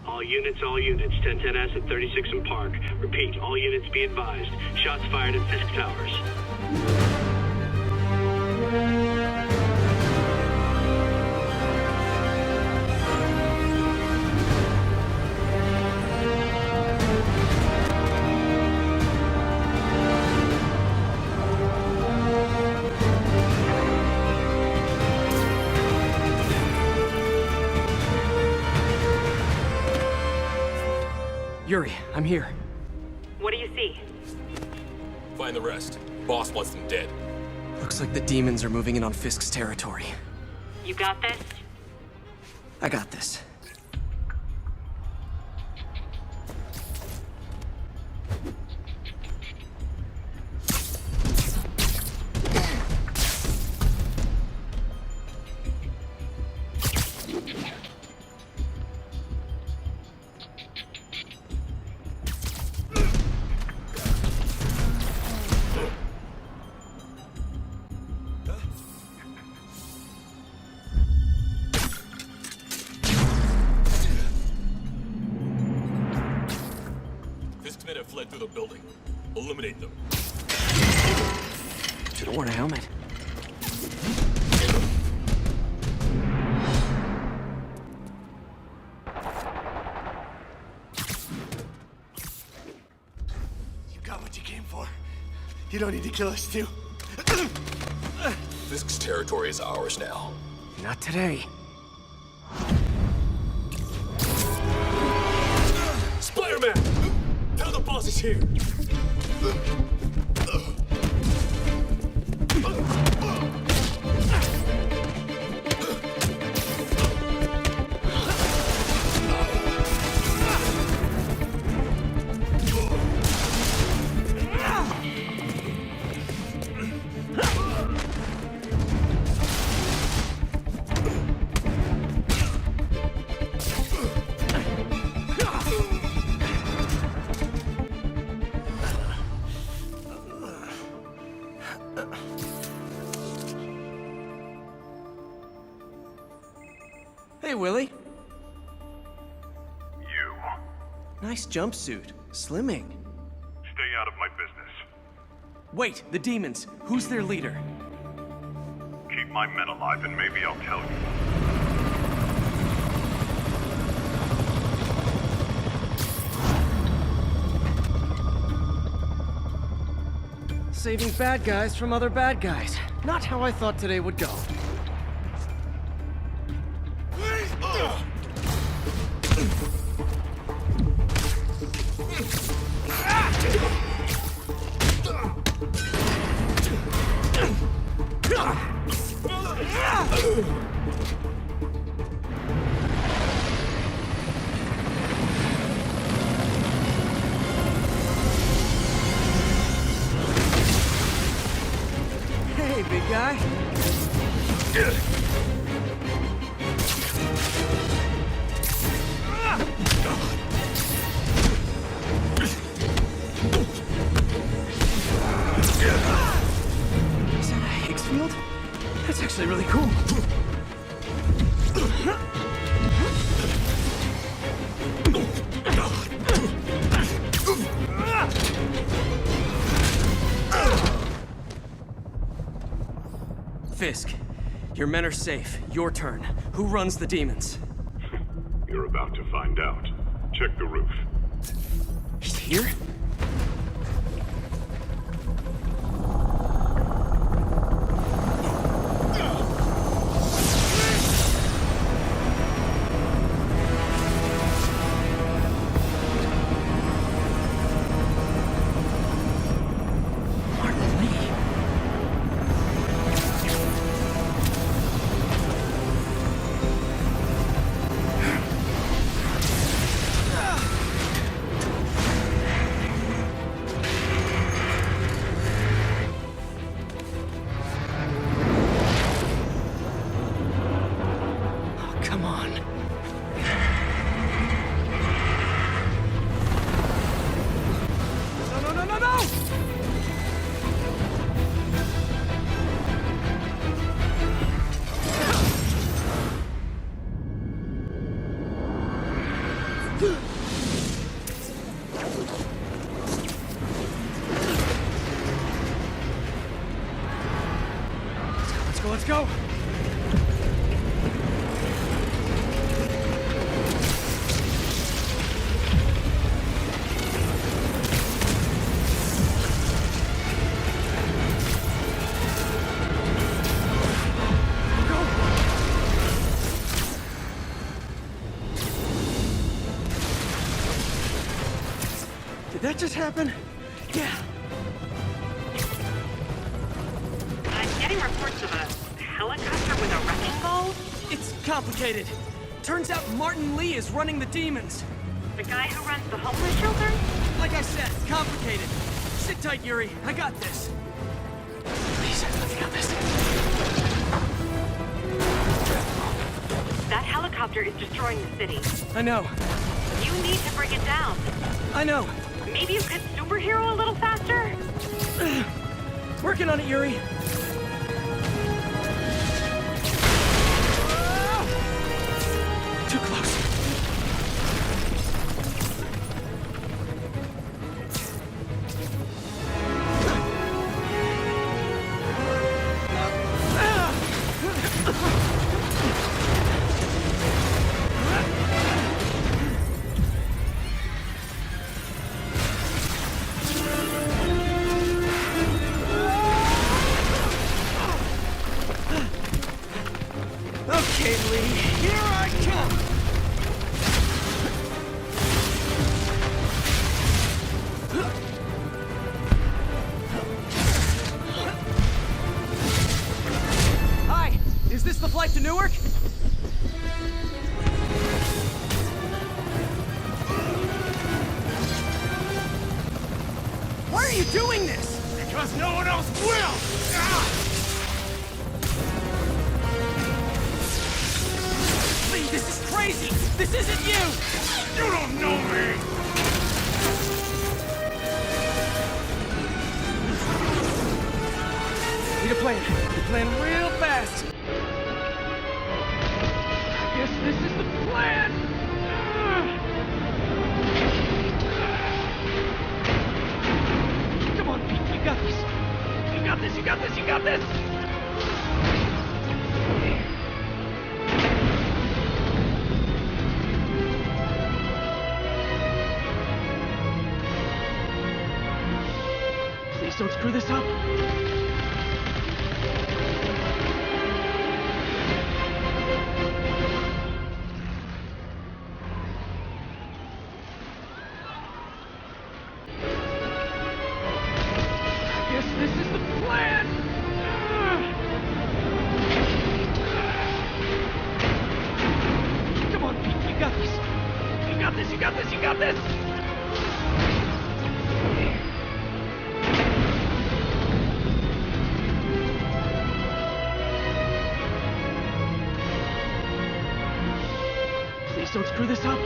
Speaker 11: All units, 1010S at 36 and Park. Repeat, all units be advised. Shots fired at Fisk Towers.
Speaker 16: Yuri, I'm here.
Speaker 8: What do you see?
Speaker 17: Find the rest. Boss wants them dead.
Speaker 16: Looks like the demons are moving in on Fisk's territory.
Speaker 8: You got this?
Speaker 16: I got this.
Speaker 17: through the building. Eliminate them.
Speaker 16: Should have worn a helmet.
Speaker 2: You got what you came for. You don't need to kill us, too.
Speaker 17: Fisk's territory is ours now.
Speaker 16: Not today.
Speaker 17: Spider-Man! Tell the boss is here!
Speaker 16: Hey, Willie.
Speaker 20: You.
Speaker 16: Nice jumpsuit. Slimming.
Speaker 20: Stay out of my business.
Speaker 16: Wait, the demons. Who's their leader?
Speaker 20: Keep my men alive and maybe I'll tell you.
Speaker 16: Saving bad guys from other bad guys. Not how I thought today would go. Hey, big guy. Is that a Higgs field? That's actually really cool. Fisk, your men are safe. Your turn. Who runs the demons?
Speaker 20: You're about to find out. Check the roof.
Speaker 16: He's here? Come on. No! Let's go! Did that just happen? Yeah.
Speaker 13: I'm getting reports of a helicopter with a wrecking ball?
Speaker 16: It's complicated. Turns out Martin Lee is running the demons.
Speaker 13: The guy who runs the homeless shelter?
Speaker 16: Like I said, complicated. Sit tight, Yuri. I got this. Please, I got this.
Speaker 13: That helicopter is destroying the city.
Speaker 16: I know.
Speaker 13: You need to bring it down.
Speaker 16: I know.
Speaker 13: Maybe you could superhero a little faster?
Speaker 16: Working on it, Yuri. Too close. Okay, Lee, here I come! Hi, is this the flight to Newark? Why are you doing this?
Speaker 18: Because no one else will!
Speaker 16: Lee, this is crazy! This isn't you!
Speaker 18: You don't know me!
Speaker 16: Need a plan. Need a plan real fast. Guess this is the plan! Come on, you got this! You got this, you got this, you got this! Please don't screw this up. Guess this is the plan! Come on, you got this! You got this, you got this, you got this! Please don't screw this up.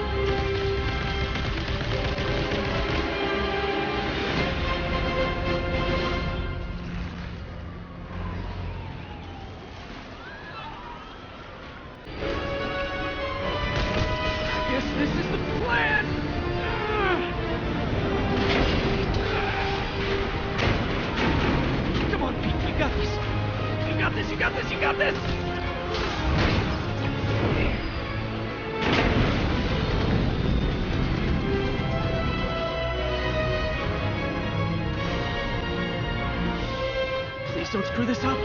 Speaker 16: Guess this is the plan! Come on, you got this! You got this, you got this, you got this! Please don't screw this up.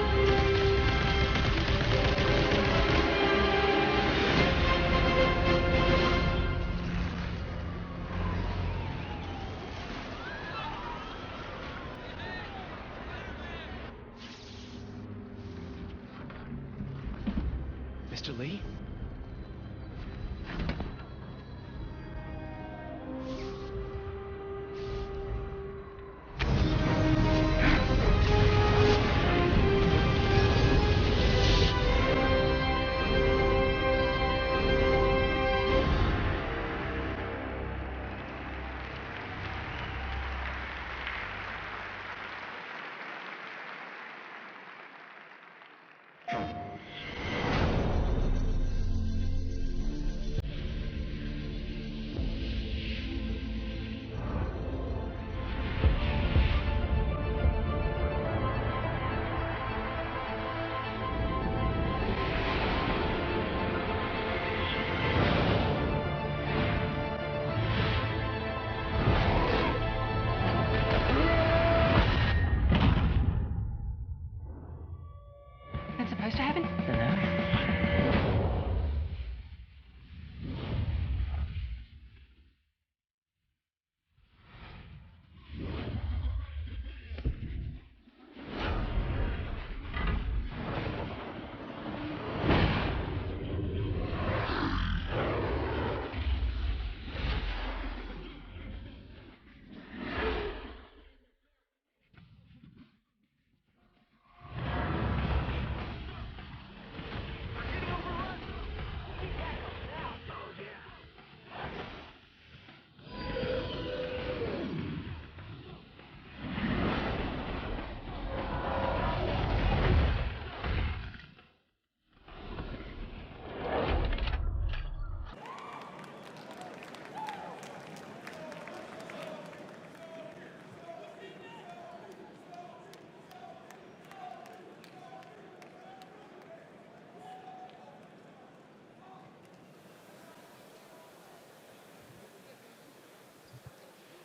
Speaker 16: Mr. Lee?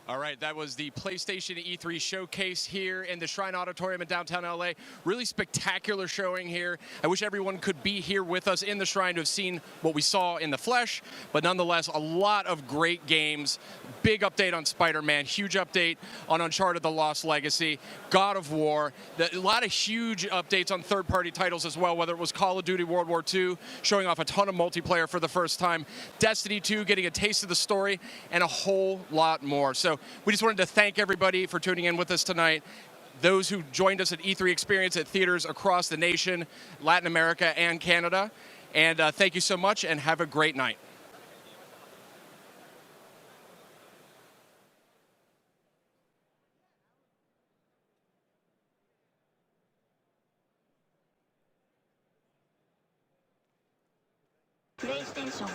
Speaker 5: All right, that was the PlayStation E3 showcase here in the Shrine Auditorium in downtown LA. Really spectacular showing here. I wish everyone could be here with us in the Shrine to have seen what we saw in the flesh, but nonetheless, a lot of great games. Big update on Spider-Man, huge update on Uncharted: The Lost Legacy, God of War, a lot of huge updates on third-party titles as well, whether it was Call of Duty World War II, showing off a ton of multiplayer for the first time, Destiny 2, getting a taste of the story, and a whole lot more. So we just wanted to thank everybody for tuning in with us tonight. Those who joined us at E3 Experience at theaters across the nation, Latin America, and Canada. And thank you so much, and have a great night.
Speaker 10: PlayStation